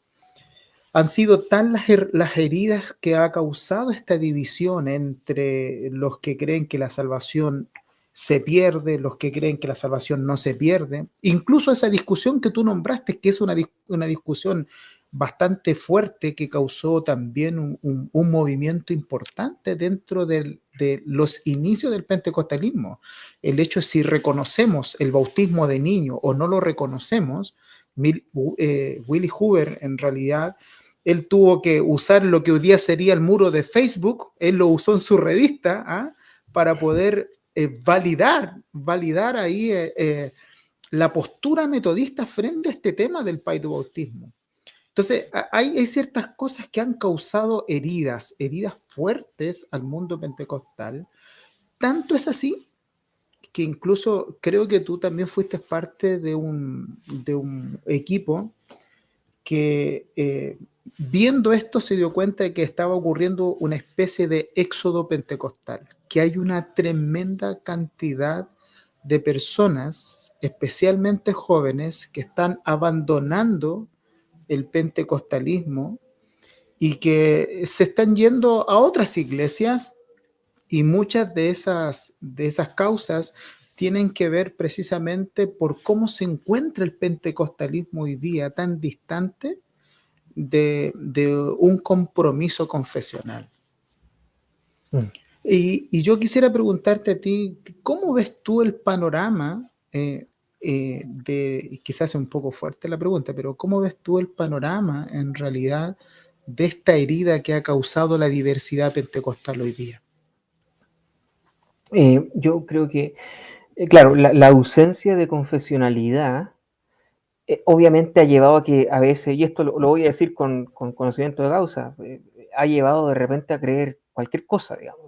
han sido tan las heridas que ha causado esta división entre los que creen que la salvación se pierde, los que creen que la salvación no se pierde. Incluso esa discusión que tú nombraste, que es una discusión bastante fuerte que causó también un movimiento importante dentro de los inicios del pentecostalismo. El hecho es si reconocemos el bautismo de niño o no lo reconocemos. Willie Hoover, en realidad, él tuvo que usar lo que hoy día sería el muro de Facebook, él lo usó en su revista, ¿ah?, para poder validar ahí la postura metodista frente a este tema del paidobautismo. Entonces, hay ciertas cosas que han causado heridas fuertes al mundo pentecostal. Tanto es así que incluso creo que tú también fuiste parte de un equipo que viendo esto se dio cuenta de que estaba ocurriendo una especie de éxodo pentecostal, que hay una tremenda cantidad de personas, especialmente jóvenes, que están abandonando el pentecostalismo y que se están yendo a otras iglesias, y muchas de esas causas tienen que ver precisamente por cómo se encuentra el pentecostalismo hoy día tan distante de un compromiso confesional. Y yo quisiera preguntarte a ti, ¿cómo ves tú el panorama quizás es un poco fuerte la pregunta, pero ¿cómo ves tú el panorama en realidad de esta herida que ha causado la diversidad pentecostal hoy día? Yo creo que, claro, la ausencia de confesionalidad obviamente ha llevado a que a veces, y esto lo voy a decir con conocimiento de causa, ha llevado de repente a creer cualquier cosa, digamos.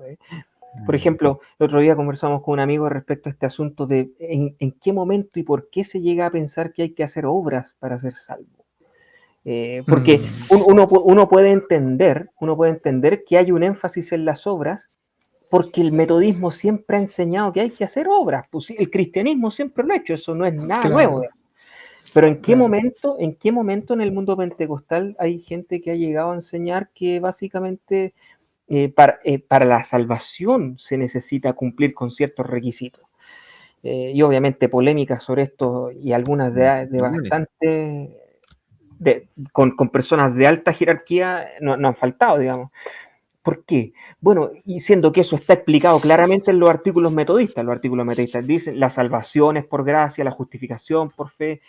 Por ejemplo, el otro día conversamos con un amigo respecto a este asunto de en qué momento y por qué se llega a pensar que hay que hacer obras para ser salvo. Porque uno puede entender que hay un énfasis en las obras porque el metodismo siempre ha enseñado que hay que hacer obras. Pues sí, el cristianismo siempre lo ha hecho, eso no es nada nuevo. Pero ¿en qué momento en el mundo pentecostal hay gente que ha llegado a enseñar que básicamente para la salvación se necesita cumplir con ciertos requisitos? Y obviamente polémicas sobre esto y algunas de bastante con personas de alta jerarquía no han faltado, digamos. ¿Por qué? Bueno, y siendo que eso está explicado claramente en los artículos metodistas. Los artículos metodistas dicen la salvación es por gracia, la justificación por fe.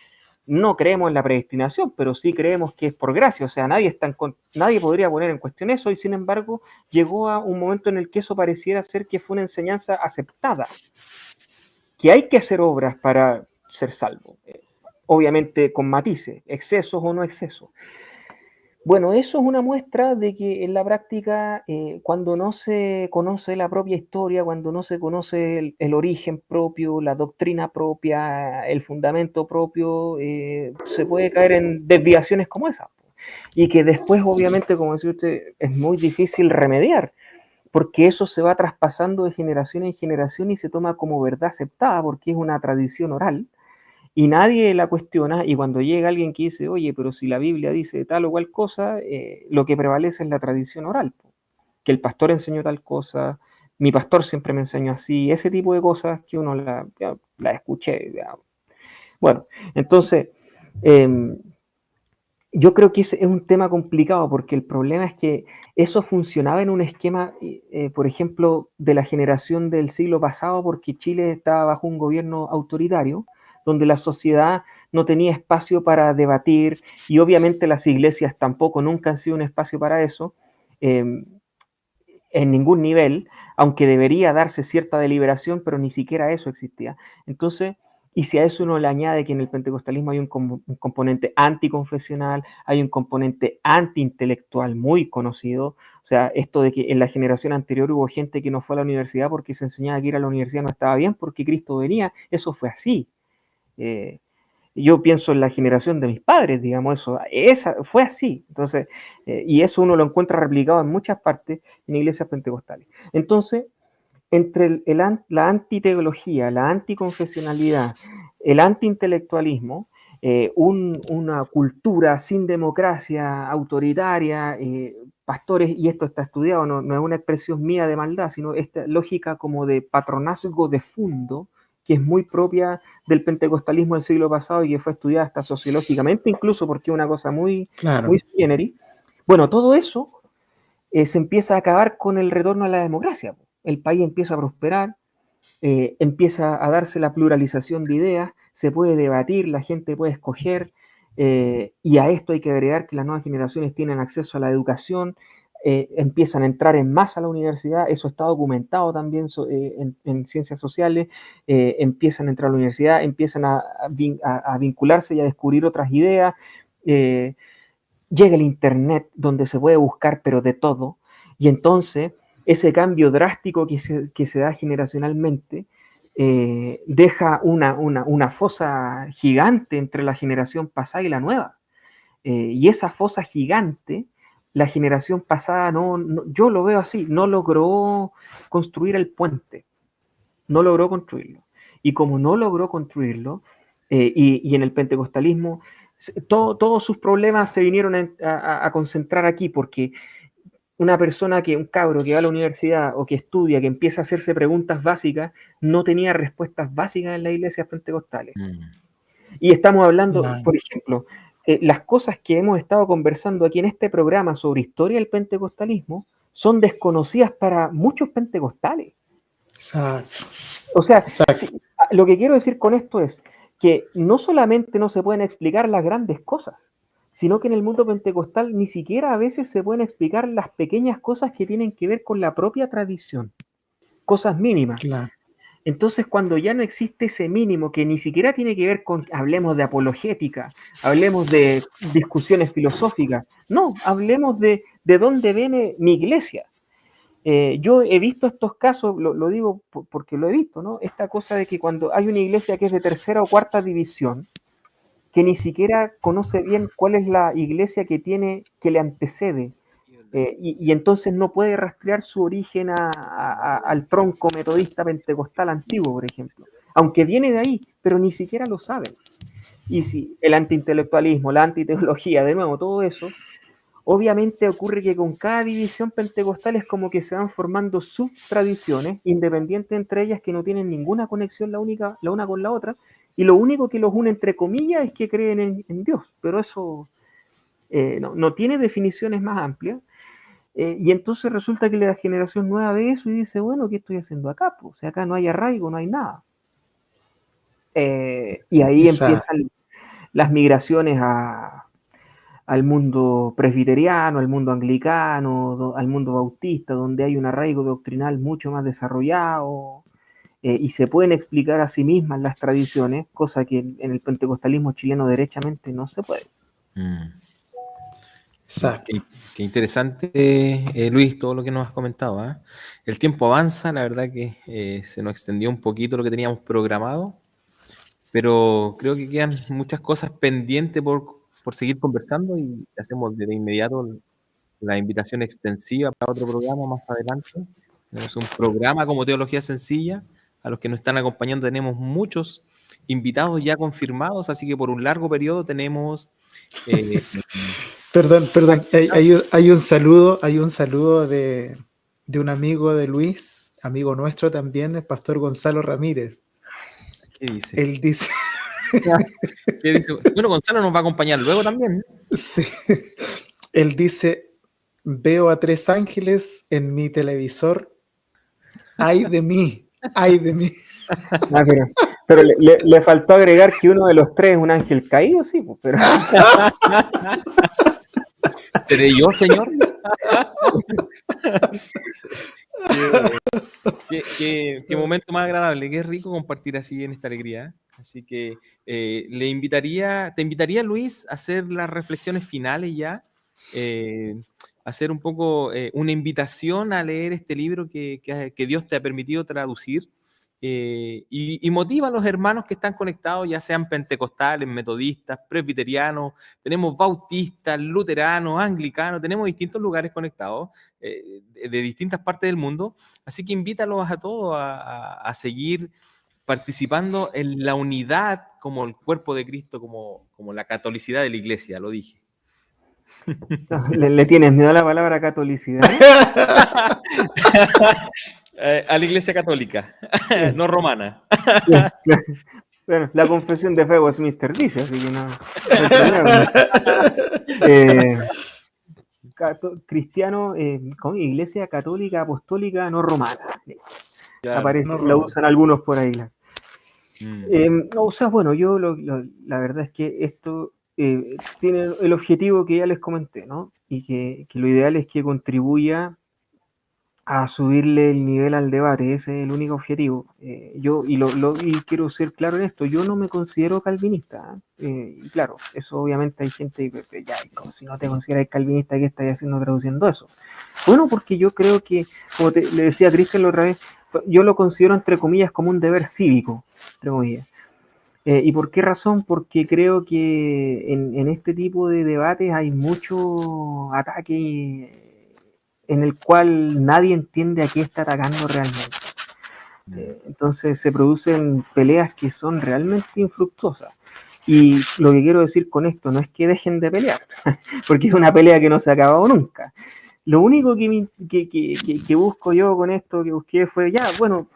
No creemos en la predestinación, pero sí creemos que es por gracia. O sea, nadie podría poner en cuestión eso, y sin embargo llegó a un momento en el que eso pareciera ser que fue una enseñanza aceptada, que hay que hacer obras para ser salvo. Obviamente con matices, excesos o no excesos. Bueno, eso es una muestra de que en la práctica, cuando no se conoce la propia historia, cuando no se conoce el origen propio, la doctrina propia, el fundamento propio, se puede caer en desviaciones como esa. Y que después, obviamente, como decía usted, es muy difícil remediar, porque eso se va traspasando de generación en generación y se toma como verdad aceptada, porque es una tradición oral. Y nadie la cuestiona, y cuando llega alguien que dice, oye, pero si la Biblia dice tal o cual cosa, lo que prevalece es la tradición oral, que el pastor enseñó tal cosa, mi pastor siempre me enseñó así, ese tipo de cosas que uno la escuché. Ya. Bueno, entonces, yo creo que es un tema complicado, porque el problema es que eso funcionaba en un esquema, por ejemplo, de la generación del siglo pasado, porque Chile estaba bajo un gobierno autoritario, donde la sociedad no tenía espacio para debatir, y obviamente las iglesias tampoco nunca han sido un espacio para eso, en ningún nivel, aunque debería darse cierta deliberación, pero ni siquiera eso existía. Entonces, y si a eso uno le añade que en el pentecostalismo hay un componente anticonfesional, hay un componente antiintelectual muy conocido, o sea, esto de que en la generación anterior hubo gente que no fue a la universidad porque se enseñaba que ir a la universidad no estaba bien porque Cristo venía, eso fue así. Yo pienso en la generación de mis padres, digamos, esa fue así. Entonces, y eso uno lo encuentra replicado en muchas partes en iglesias pentecostales. Entonces, entre la antiteología, la anticonfesionalidad, el antiintelectualismo, una cultura sin democracia, autoritaria, pastores, y esto está estudiado, no es una expresión mía de maldad, sino esta lógica como de patronazgo de fondo, que es muy propia del pentecostalismo del siglo pasado y que fue estudiada hasta sociológicamente, incluso porque es una cosa muy Claro. sui generis. Bueno, todo eso se empieza a acabar con el retorno a la democracia. El país empieza a prosperar, empieza a darse la pluralización de ideas, se puede debatir, la gente puede escoger, y a esto hay que agregar que las nuevas generaciones tienen acceso a la educación, empiezan a entrar en masa a la universidad, eso está documentado también en ciencias sociales, empiezan a entrar a la universidad, empiezan a vincularse y a descubrir otras ideas, llega el internet donde se puede buscar pero de todo, y entonces ese cambio drástico que se da generacionalmente deja una fosa gigante entre la generación pasada y la nueva. Y esa fosa gigante, la generación pasada, yo lo veo así, no logró construir el puente, no logró construirlo. Y como no logró construirlo, y en el pentecostalismo, todos sus problemas se vinieron a concentrar aquí, porque una persona un cabro que va a la universidad o que estudia, que empieza a hacerse preguntas básicas, no tenía respuestas básicas en las iglesias pentecostales. Y estamos hablando, por ejemplo, las cosas que hemos estado conversando aquí en este programa sobre historia del pentecostalismo son desconocidas para muchos pentecostales. Exacto. O sea, lo que quiero decir con esto es que no solamente no se pueden explicar las grandes cosas, sino que en el mundo pentecostal ni siquiera a veces se pueden explicar las pequeñas cosas que tienen que ver con la propia tradición, cosas mínimas. Claro. Entonces, cuando ya no existe ese mínimo que ni siquiera tiene que ver con, hablemos de apologética, hablemos de discusiones filosóficas, no, hablemos de dónde viene mi iglesia. Yo he visto estos casos, lo digo porque lo he visto, ¿no? Esta cosa de que cuando hay una iglesia que es de tercera o cuarta división, que ni siquiera conoce bien cuál es la iglesia que le antecede, y entonces no puede rastrear su origen al tronco metodista pentecostal antiguo, por ejemplo, aunque viene de ahí, pero ni siquiera lo saben. Y si el antiintelectualismo, la antiteología, de nuevo, todo eso, obviamente ocurre que con cada división pentecostal es como que se van formando subtradiciones independientes entre ellas que no tienen ninguna conexión la una con la otra, y lo único que los une entre comillas es que creen en Dios, pero eso no tiene definiciones más amplias. Y entonces resulta que la generación nueva ve eso y dice, bueno, ¿qué estoy haciendo acá? Pues, o sea, acá no hay arraigo, no hay nada. Y ahí empiezan las migraciones al mundo presbiteriano, al mundo anglicano, al mundo bautista, donde hay un arraigo doctrinal mucho más desarrollado, y se pueden explicar a sí mismas las tradiciones, cosa que en el pentecostalismo chileno derechamente no se puede. Qué interesante, Luis, todo lo que nos has comentado, ¿eh? El tiempo avanza, la verdad que se nos extendió un poquito lo que teníamos programado, pero creo que quedan muchas cosas pendientes por seguir conversando, y hacemos de inmediato la invitación extensiva para otro programa más adelante. Tenemos un programa como Teología Sencilla. A los que nos están acompañando tenemos muchos invitados ya confirmados, así que por un largo periodo tenemos... Perdón, hay un saludo de un amigo de Luis, amigo nuestro también, el pastor Gonzalo Ramírez. ¿Qué dice? Él dice... ¿Qué dice? Bueno, Gonzalo nos va a acompañar luego también. Sí. Él dice, veo a 3 ángeles en mi televisor, ay de mí, ay de mí. Pero le faltó agregar que uno de los 3 es un ángel caído, sí, pues, pero... ¿Seré yo, señor? Qué momento más agradable, qué rico compartir así en esta alegría. Así que te invitaría, Luis, a hacer las reflexiones finales ya, hacer un poco una invitación a leer este libro que Dios te ha permitido traducir. Y motiva a los hermanos que están conectados, ya sean pentecostales, metodistas, presbiterianos, tenemos bautistas, luteranos, anglicanos, tenemos distintos lugares conectados de distintas partes del mundo, así que invítalos a todos a seguir participando en la unidad como el cuerpo de Cristo, como la catolicidad de la iglesia, lo dije. ¿Le tienes miedo a la palabra catolicidad? A la Iglesia Católica, no romana. Bueno, la confesión de fe Westminster dice, así que no hay problema. Cristiano, ¿cómo? Iglesia Católica Apostólica no romana. Claro. Aparece, No lo romana. usan algunos por ahí. Mm. O sea, bueno, yo la verdad es que esto tiene el objetivo que ya les comenté, ¿no? Y que lo ideal es que contribuya a subirle el nivel al debate, ese es el único objetivo. Y quiero ser claro en esto, yo no me considero calvinista, y claro, eso obviamente hay gente que ya, como si no te consideras calvinista, ¿qué estás haciendo traduciendo eso? Bueno, porque yo creo que, como le decía a Cristian la otra vez, yo lo considero entre comillas como un deber cívico, entre comillas. ¿Y por qué razón? Porque creo que en este tipo de debates hay mucho ataque en el cual nadie entiende a qué está atacando realmente. Entonces se producen peleas que son realmente infructuosas. Y lo que quiero decir con esto no es que dejen de pelear, porque es una pelea que no se ha acabado nunca. Lo único que busco yo con esto, que busqué fue, ya, bueno,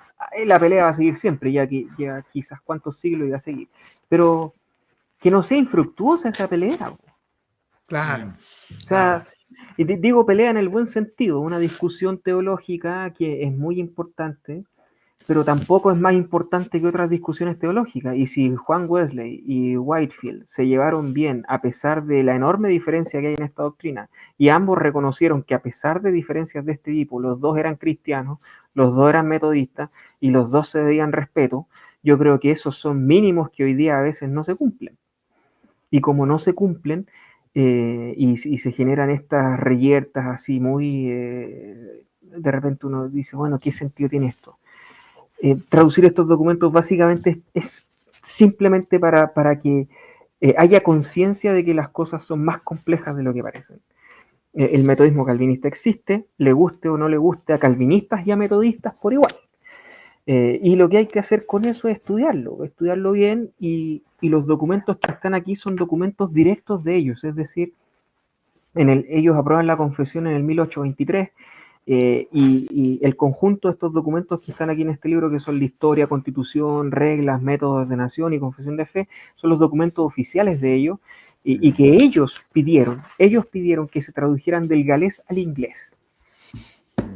la pelea va a seguir siempre, ya que ya quizás cuántos siglos iba a seguir, pero que no sea infructuosa esa pelea. Claro. O sea, y digo pelea en el buen sentido, una discusión teológica que es muy importante, pero tampoco es más importante que otras discusiones teológicas. Y si Juan Wesley y Whitefield se llevaron bien a pesar de la enorme diferencia que hay en esta doctrina, y ambos reconocieron que a pesar de diferencias de este tipo, los dos eran cristianos, los dos eran metodistas y los dos se debían respeto, yo creo que esos son mínimos que hoy día a veces no se cumplen. Y como no se cumplen, y se generan estas reyertas así muy... de repente uno dice, bueno, ¿qué sentido tiene esto? Traducir estos documentos básicamente es simplemente para que haya conciencia de que las cosas son más complejas de lo que parecen. El metodismo calvinista existe, le guste o no le guste a calvinistas y a metodistas por igual. Y lo que hay que hacer con eso es estudiarlo bien, y los documentos que están aquí son documentos directos de ellos, es decir, ellos aprueban la confesión en el 1823, y el conjunto de estos documentos que están aquí en este libro, que son la historia, constitución, reglas, métodos de ordenación y confesión de fe, son los documentos oficiales de ellos, y que ellos pidieron que se tradujeran del galés al inglés.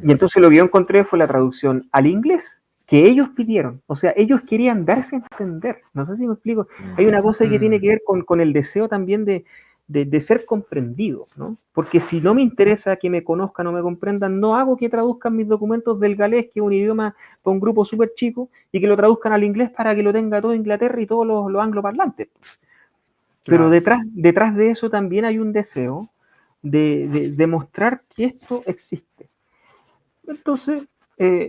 Y entonces lo que yo encontré fue la traducción al inglés que ellos pidieron. O sea, ellos querían darse a entender. No sé si me explico. Hay una cosa que tiene que ver con el deseo también de ser comprendido, ¿no? Porque si no me interesa que me conozcan o me comprendan, no hago que traduzcan mis documentos del galés, que es un idioma para un grupo súper chico, y que lo traduzcan al inglés para que lo tenga todo Inglaterra y todos los angloparlantes. Pero Claro. detrás de eso también hay un deseo de demostrar que esto existe. Entonces,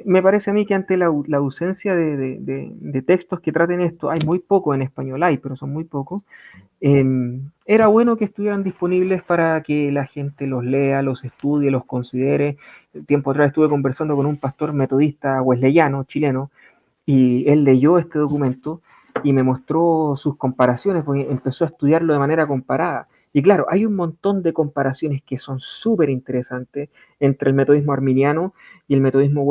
me parece a mí que ante la ausencia de textos que traten esto, hay muy poco en español, pero son muy pocos, era bueno que estuvieran disponibles para que la gente los lea, los estudie, los considere. Tiempo atrás estuve conversando con un pastor metodista wesleyano, chileno, y él leyó este documento y me mostró sus comparaciones, porque empezó a estudiarlo de manera comparada. Y claro, hay un montón de comparaciones que son súper interesantes entre el metodismo arminiano y el metodismo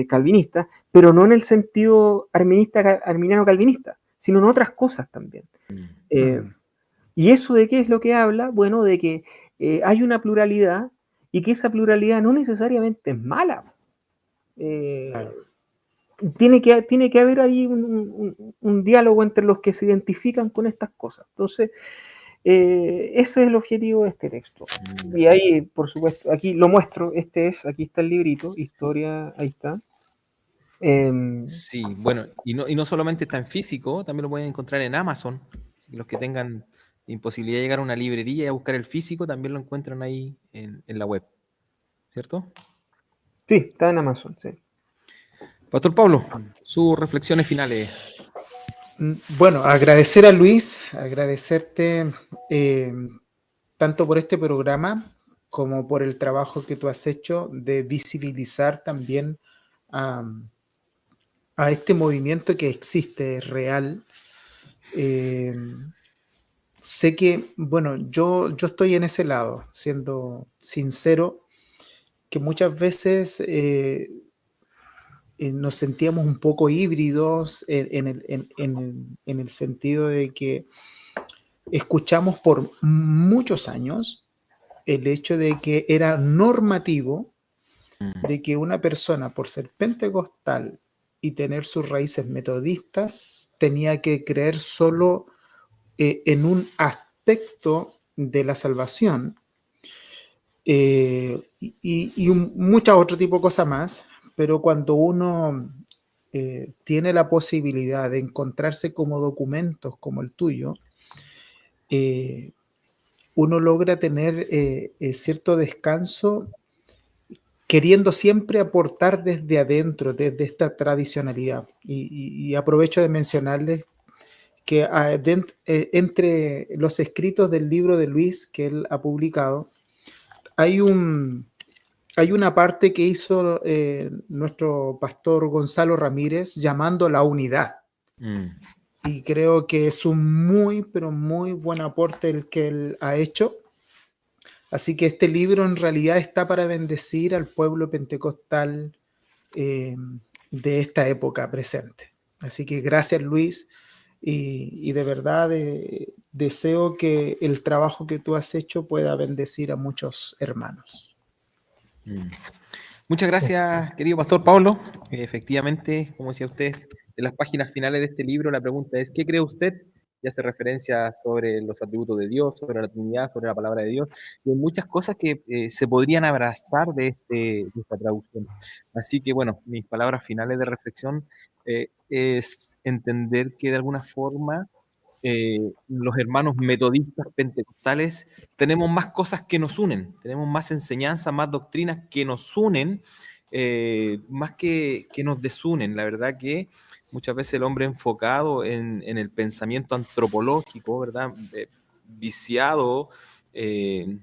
calvinista, pero no en el sentido arminiano-calvinista, sino en otras cosas también. ¿Y eso de qué es lo que habla? Bueno, de que hay una pluralidad, y que esa pluralidad no necesariamente es mala. Claro. Tiene que haber ahí un diálogo entre los que se identifican con estas cosas. Entonces, ese es el objetivo de este texto. Y ahí, por supuesto, aquí lo muestro, aquí está el librito, historia, ahí está. Sí, bueno, y no solamente está en físico, también lo pueden encontrar en Amazon. Así que los que tengan imposibilidad de llegar a una librería y a buscar el físico, también lo encuentran ahí en la web, ¿cierto? Sí, está en Amazon, sí. Pastor Pablo, sus reflexiones finales. Bueno, agradecer a Luis, agradecerte tanto por este programa como por el trabajo que tú has hecho de visibilizar también a este movimiento que existe, es real. Sé que, bueno, yo estoy en ese lado, siendo sincero, que muchas veces nos sentíamos un poco híbridos en el sentido de que escuchamos por muchos años el hecho de que era normativo de que una persona, por ser pentecostal y tener sus raíces metodistas, tenía que creer solo en un aspecto de la salvación, muchas otro tipo de cosas más, pero cuando uno tiene la posibilidad de encontrarse como documentos como el tuyo, uno logra tener cierto descanso, queriendo siempre aportar desde adentro, desde esta tradicionalidad. Y aprovecho de mencionarles que entre los escritos del libro de Luis que él ha publicado, hay una parte que hizo nuestro pastor Gonzalo Ramírez llamando la unidad. Y creo que es un muy, pero muy buen aporte el que él ha hecho. Así que este libro en realidad está para bendecir al pueblo pentecostal de esta época presente. Así que gracias, Luis, y de verdad deseo que el trabajo que tú has hecho pueda bendecir a muchos hermanos. Muchas gracias, querido pastor Pablo. Efectivamente, como decía usted, en las páginas finales de este libro la pregunta es: ¿qué cree usted? Y hace referencia sobre los atributos de Dios, sobre la Trinidad, sobre la palabra de Dios, y hay muchas cosas que se podrían abrazar de esta traducción. Así que, bueno, mis palabras finales de reflexión es entender que de alguna forma los hermanos metodistas pentecostales tenemos más cosas que nos unen, tenemos más enseñanzas, más doctrinas que nos unen, más que nos desunen. La verdad que muchas veces el hombre enfocado en el pensamiento antropológico, ¿verdad? Viciado,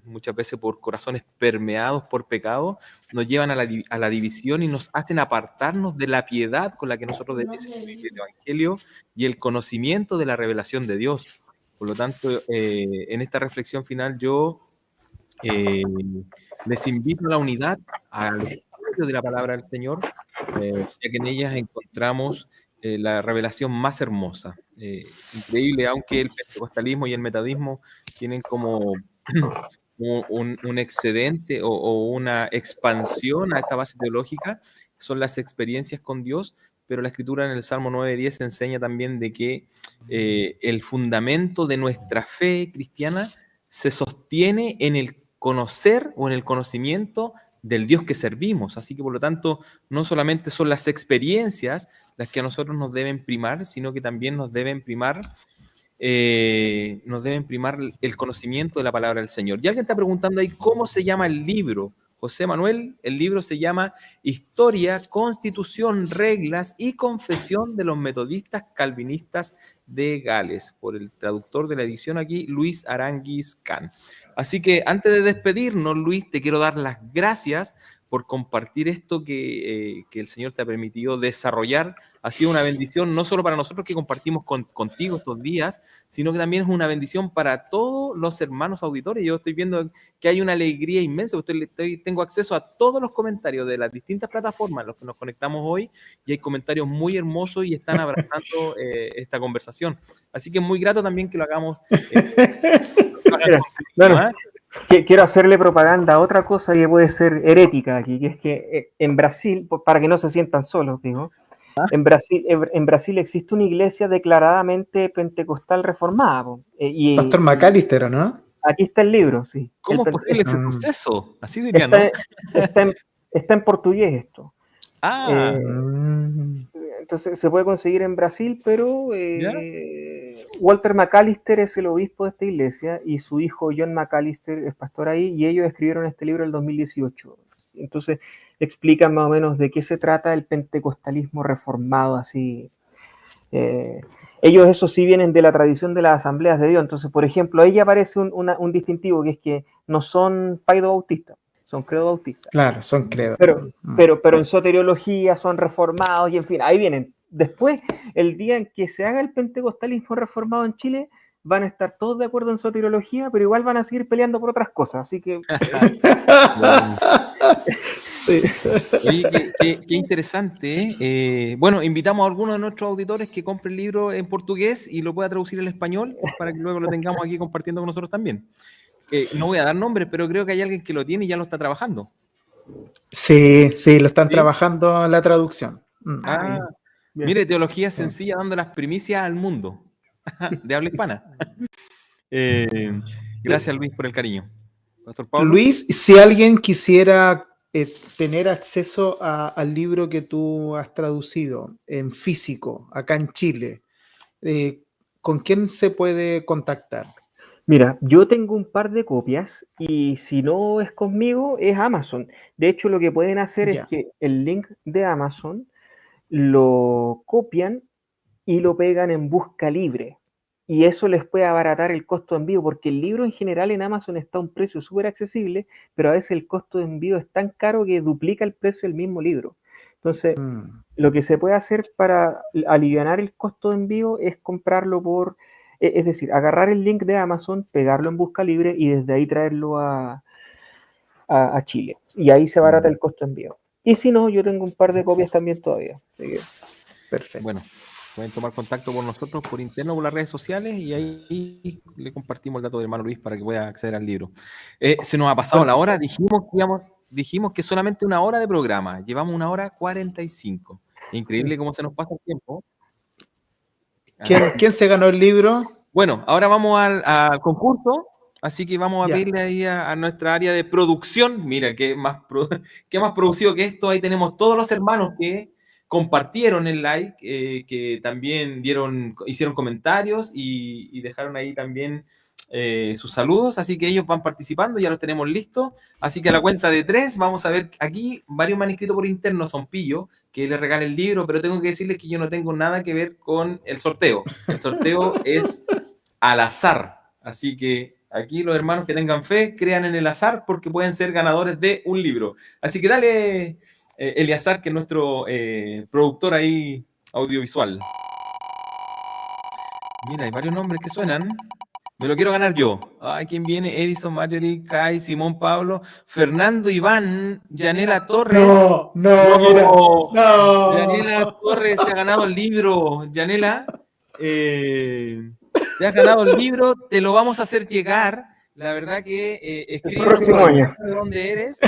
muchas veces por corazones permeados por pecado, nos llevan a la división y nos hacen apartarnos de la piedad con la que nosotros debemos vivir el Evangelio y el conocimiento de la revelación de Dios. Por lo tanto, en esta reflexión final yo les invito a la unidad, al estudio de la palabra del Señor, ya que en ellas encontramos la revelación más hermosa. Increíble, aunque el pentecostalismo y el metodismo tienen como un excedente o una expansión a esta base teológica, son las experiencias con Dios, pero la Escritura en el Salmo 9:10 enseña también de que el fundamento de nuestra fe cristiana se sostiene en el conocer o en el conocimiento del Dios que servimos. Así que, por lo tanto, no solamente son las experiencias las que a nosotros nos deben primar, sino que también nos deben primar el conocimiento de la palabra del Señor. Y alguien está preguntando ahí cómo se llama el libro. José Manuel, el libro se llama Historia, Constitución, Reglas y Confesión de los Metodistas Calvinistas de Gales, por el traductor de la edición aquí, Luis Aranguis Can. Así que antes de despedirnos, Luis, te quiero dar las gracias por compartir esto que el Señor te ha permitido desarrollar. Ha sido una bendición no solo para nosotros que compartimos contigo estos días, sino que también es una bendición para todos los hermanos auditores. Yo estoy viendo que hay una alegría inmensa. Tengo acceso a todos los comentarios de las distintas plataformas en las que nos conectamos hoy, y hay comentarios muy hermosos y están abrazando esta conversación. Así que es muy grato también que lo hagamos. Quiero hacerle propaganda a otra cosa que puede ser herética aquí, que es que en Brasil, para que no se sientan solos, digo, en Brasil existe una iglesia declaradamente pentecostal reformada. Pastor McAllister, ¿o no? Aquí está el libro, sí. ¿Cómo es posible ese suceso? Así diría, ¿no? Está en portugués esto. Entonces se puede conseguir en Brasil, pero Walter McAllister es el obispo de esta iglesia y su hijo John McAllister es pastor ahí, y ellos escribieron este libro en el 2018. Entonces explican más o menos de qué se trata el pentecostalismo reformado, así. Ellos, eso sí, vienen de la tradición de las asambleas de Dios. Entonces, por ejemplo, ahí aparece un distintivo, que es que no son paido bautistas, son credo bautistas. Claro, son credo. Pero en soteriología son reformados, y en fin, ahí vienen. Después, el día en que se haga el pentecostalismo reformado en Chile, van a estar todos de acuerdo en soteriología, pero igual van a seguir peleando por otras cosas. Así que Sí. Oye, qué interesante, ¿eh? Bueno, invitamos a algunos de nuestros auditores que compren el libro en portugués y lo pueda traducir al español para que luego lo tengamos aquí compartiendo con nosotros también. No voy a dar nombres, pero creo que hay alguien que lo tiene y ya lo está trabajando. Sí, sí, lo están ¿Sí? trabajando en la traducción. Ah, Bien, bien. mire, teología sencilla dando las primicias al mundo de habla hispana. Gracias, Luis, por el cariño. Pastor Pablo. Luis, si alguien quisiera tener acceso al libro que tú has traducido en físico, acá en Chile, ¿con quién se puede contactar? Mira, yo tengo un par de copias y si no es conmigo, es Amazon. De hecho, lo que pueden hacer es Ya. que el link de Amazon lo copian y lo pegan en busca libre. Y eso les puede abaratar el costo de envío, porque el libro en general en Amazon está a un precio súper accesible, pero a veces el costo de envío es tan caro que duplica el precio del mismo libro. Entonces, Mm. lo que se puede hacer para aliviar el costo de envío es comprarlo es decir, agarrar el link de Amazon, pegarlo en busca libre y desde ahí traerlo a Chile. Y ahí se abarata el costo de envío. Y si no, yo tengo un par de copias también todavía. Así que, Perfecto. Bueno, pueden tomar contacto con nosotros por interno, por las redes sociales y ahí le compartimos el dato del hermano Luis para que pueda acceder al libro. Se nos ha pasado la hora, dijimos que solamente una hora de programa, llevamos 1 hora 45. Increíble cómo se nos pasa el tiempo. ¿Quién se ganó el libro? Bueno, ahora vamos al concurso, así que vamos a Ya. pedirle ahí a nuestra área de producción. Mira, qué más producido que esto. Ahí tenemos todos los hermanos que compartieron el like, que también hicieron comentarios y dejaron ahí también sus saludos. Así que ellos van participando, ya los tenemos listos. Así que a la cuenta de 3, vamos a ver aquí varios me han escrito por interno, son Pillo, que les regale el libro, pero tengo que decirles que yo no tengo nada que ver con el sorteo. El sorteo es al azar. Así que aquí los hermanos que tengan fe, crean en el azar porque pueden ser ganadores de un libro. Así que dale, Eliazar, que es nuestro productor ahí audiovisual. Mira, hay varios nombres que suenan. Me lo quiero ganar yo. Ay, ¿quién viene? Edison, Marjorie, Kai, Simón, Pablo, Fernando, Iván, Yanela Torres. No, No, no. Yanela Torres se ha ganado el libro. Yanela, te has ganado el libro, te lo vamos a hacer llegar. La verdad que el escribe próximo año. de dónde eres.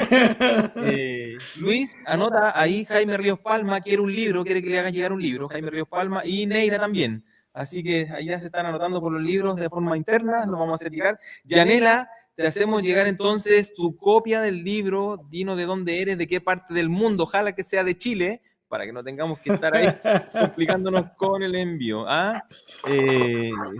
Luis, anota ahí, Jaime Ríos Palma quiere un libro, quiere que le hagas llegar un libro. Jaime Ríos Palma y Neira también. Así que allá se están anotando por los libros de forma interna, lo vamos a hacer llegar. Yanela, te hacemos llegar entonces tu copia del libro, dinos de dónde eres, de qué parte del mundo, ojalá que sea de Chile, para que no tengamos que estar ahí complicándonos con el envío.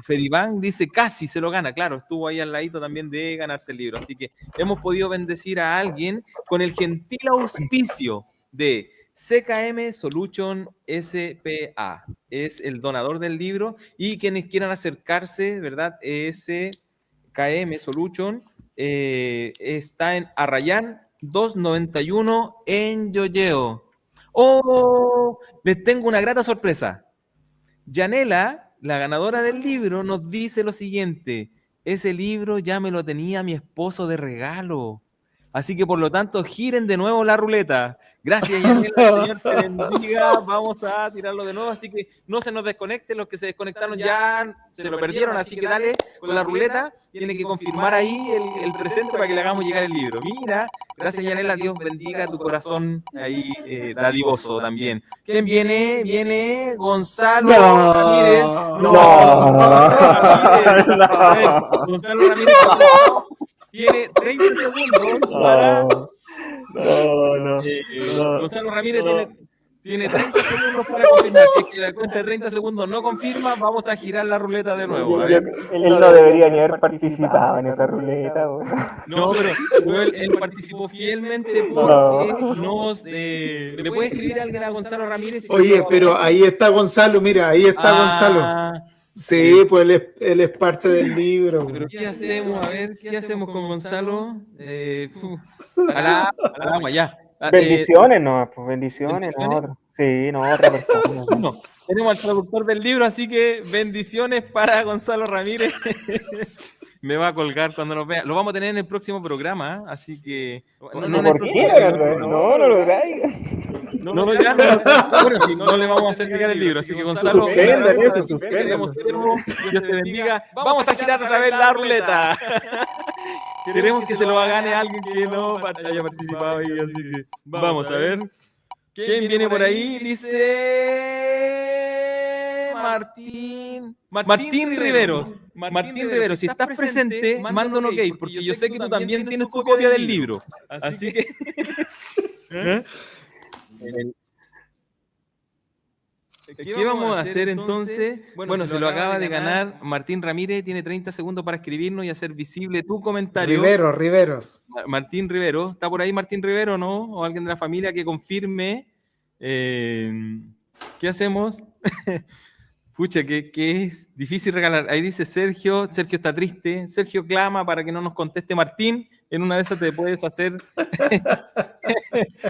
Feribán dice, casi se lo gana, claro, estuvo ahí al ladito también de ganarse el libro, así que hemos podido bendecir a alguien con el gentil auspicio de CKM Solution SPA, es el donador del libro, y quienes quieran acercarse, ¿verdad? SKM Solution está en Arrayán 291 en Yoyeo. ¡Oh! Les tengo una grata sorpresa. Yanela, la ganadora del libro, nos dice lo siguiente: ese libro ya me lo tenía mi esposo de regalo. Así que por lo tanto, giren de nuevo la ruleta. Gracias, Yanela, el Señor te bendiga. Vamos a tirarlo de nuevo, así que no se nos desconecten. Los que se desconectaron ya se lo perdieron, así que dale con la ruleta. Tiene que confirmar ahí el presente para que le hagamos llegar el libro. Mira, gracias, Yanela. Dios bendiga tu corazón ahí dadivoso también. ¿Quién viene? Viene Gonzalo Ramírez. Gonzalo Ramírez tiene 30 segundos para... Gonzalo Ramírez tiene 30 segundos para confirmar. Si es que la cuenta de 30 segundos no confirma, vamos a girar la ruleta de nuevo. Él no debería ni haber participado en esa ruleta. No, pero él participó fielmente porque ¿le puede escribir a alguien a Gonzalo Ramírez? Oye, pero ahí está Gonzalo, mira, ahí está Gonzalo. Sí, pues él es parte del libro. Pero ¿qué hacemos? A ver, ¿qué hacemos con Gonzalo? Al agua, ya. Bendiciones, no, pues bendiciones, no otra. Sí, no, otra persona. No, tenemos al traductor del libro, así que bendiciones para Gonzalo Ramírez. Me va a colgar cuando nos vea. Lo vamos a tener en el próximo programa, así que... No, en el ¿por próximo qué? capítulo, No lo traigas. No, ya, bueno, sí, no le vamos a hacer llegar el libro, así que Gonzalo, Suspendan eso, tenemos suspendan. tiempo, Dios te bendiga. Vamos a girar otra vez la ruleta. Queremos que se lo gane alguien que no haya participado ahí, así que vamos a ver. ¿Quién viene por ahí? Dice Martín Riveros. Martín Riveros, si estás presente, manda un ok, porque yo sé que tú también tienes tu copia del libro. Así que... ¿Eh? ¿Qué vamos a hacer entonces? Bueno, se lo acaba de ganar Martín Ramírez, tiene 30 segundos para escribirnos y hacer visible tu comentario. Riveros. Martín Rivero, ¿está por ahí Martín Rivero, no? O alguien de la familia que confirme. ¿Qué hacemos? Pucha, que es difícil regalar. Ahí dice Sergio está triste. Sergio clama para que no nos conteste Martín. En una de esas te puedes hacer,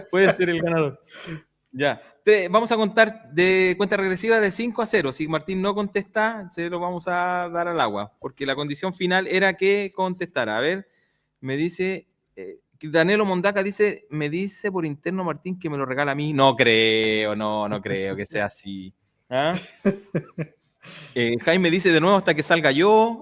puedes ser el ganador. Ya, vamos a contar de cuenta regresiva de 5 a 0. Si Martín no contesta, se lo vamos a dar al agua, porque la condición final era que contestara. A ver, me dice, Danilo Mondaca dice, me dice por interno Martín que me lo regala a mí. No creo, no creo que sea así. ¿Ah? Jaime dice de nuevo hasta que salga yo.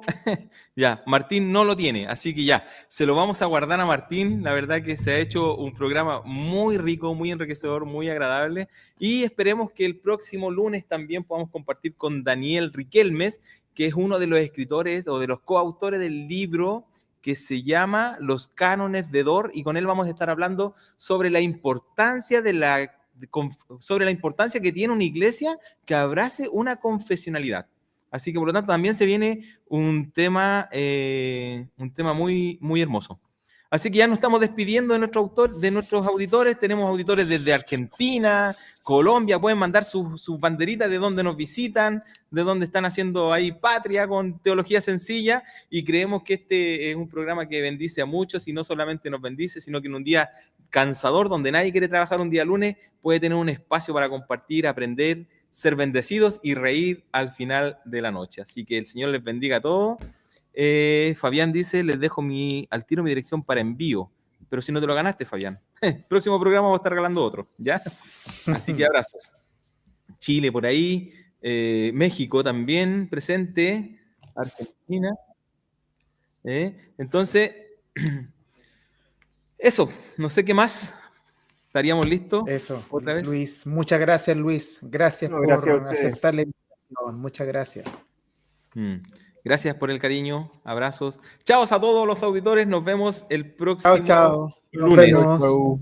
Ya, Martín no lo tiene, así que ya, se lo vamos a guardar a Martín. La verdad que se ha hecho un programa muy rico, muy enriquecedor, muy agradable. Y esperemos que el próximo lunes también podamos compartir con Daniel Riquelmes, que es uno de los escritores o de los coautores del libro que se llama Los Cánones de Dor, y con él vamos a estar hablando sobre la importancia sobre la importancia que tiene una iglesia que abrace una confesionalidad. Así que por lo tanto también se viene un tema muy, muy hermoso. Así que ya nos estamos despidiendo de nuestros auditores. Tenemos auditores desde Argentina, Colombia, pueden mandar sus banderitas de donde nos visitan, de donde están haciendo ahí patria con teología sencilla, y creemos que este es un programa que bendice a muchos, y no solamente nos bendice, sino que en un día cansador, donde nadie quiere trabajar un día lunes, puede tener un espacio para compartir, aprender, ser bendecidos y reír al final de la noche. Así que el Señor les bendiga a todos. Fabián dice, les dejo al tiro mi dirección para envío. Pero si no te lo ganaste, Fabián. Próximo programa vamos a estar regalando otro, ¿ya? Así que abrazos. Chile por ahí, México también presente, Argentina. Entonces, eso, no sé qué más. ¿Estaríamos listos? Eso, ¿Otra vez? Luis. Muchas gracias, Luis. Gracias por aceptar la invitación. Muchas gracias. Gracias por el cariño. Abrazos. Chao a todos los auditores. Nos vemos el próximo Chao. lunes. Nos vemos.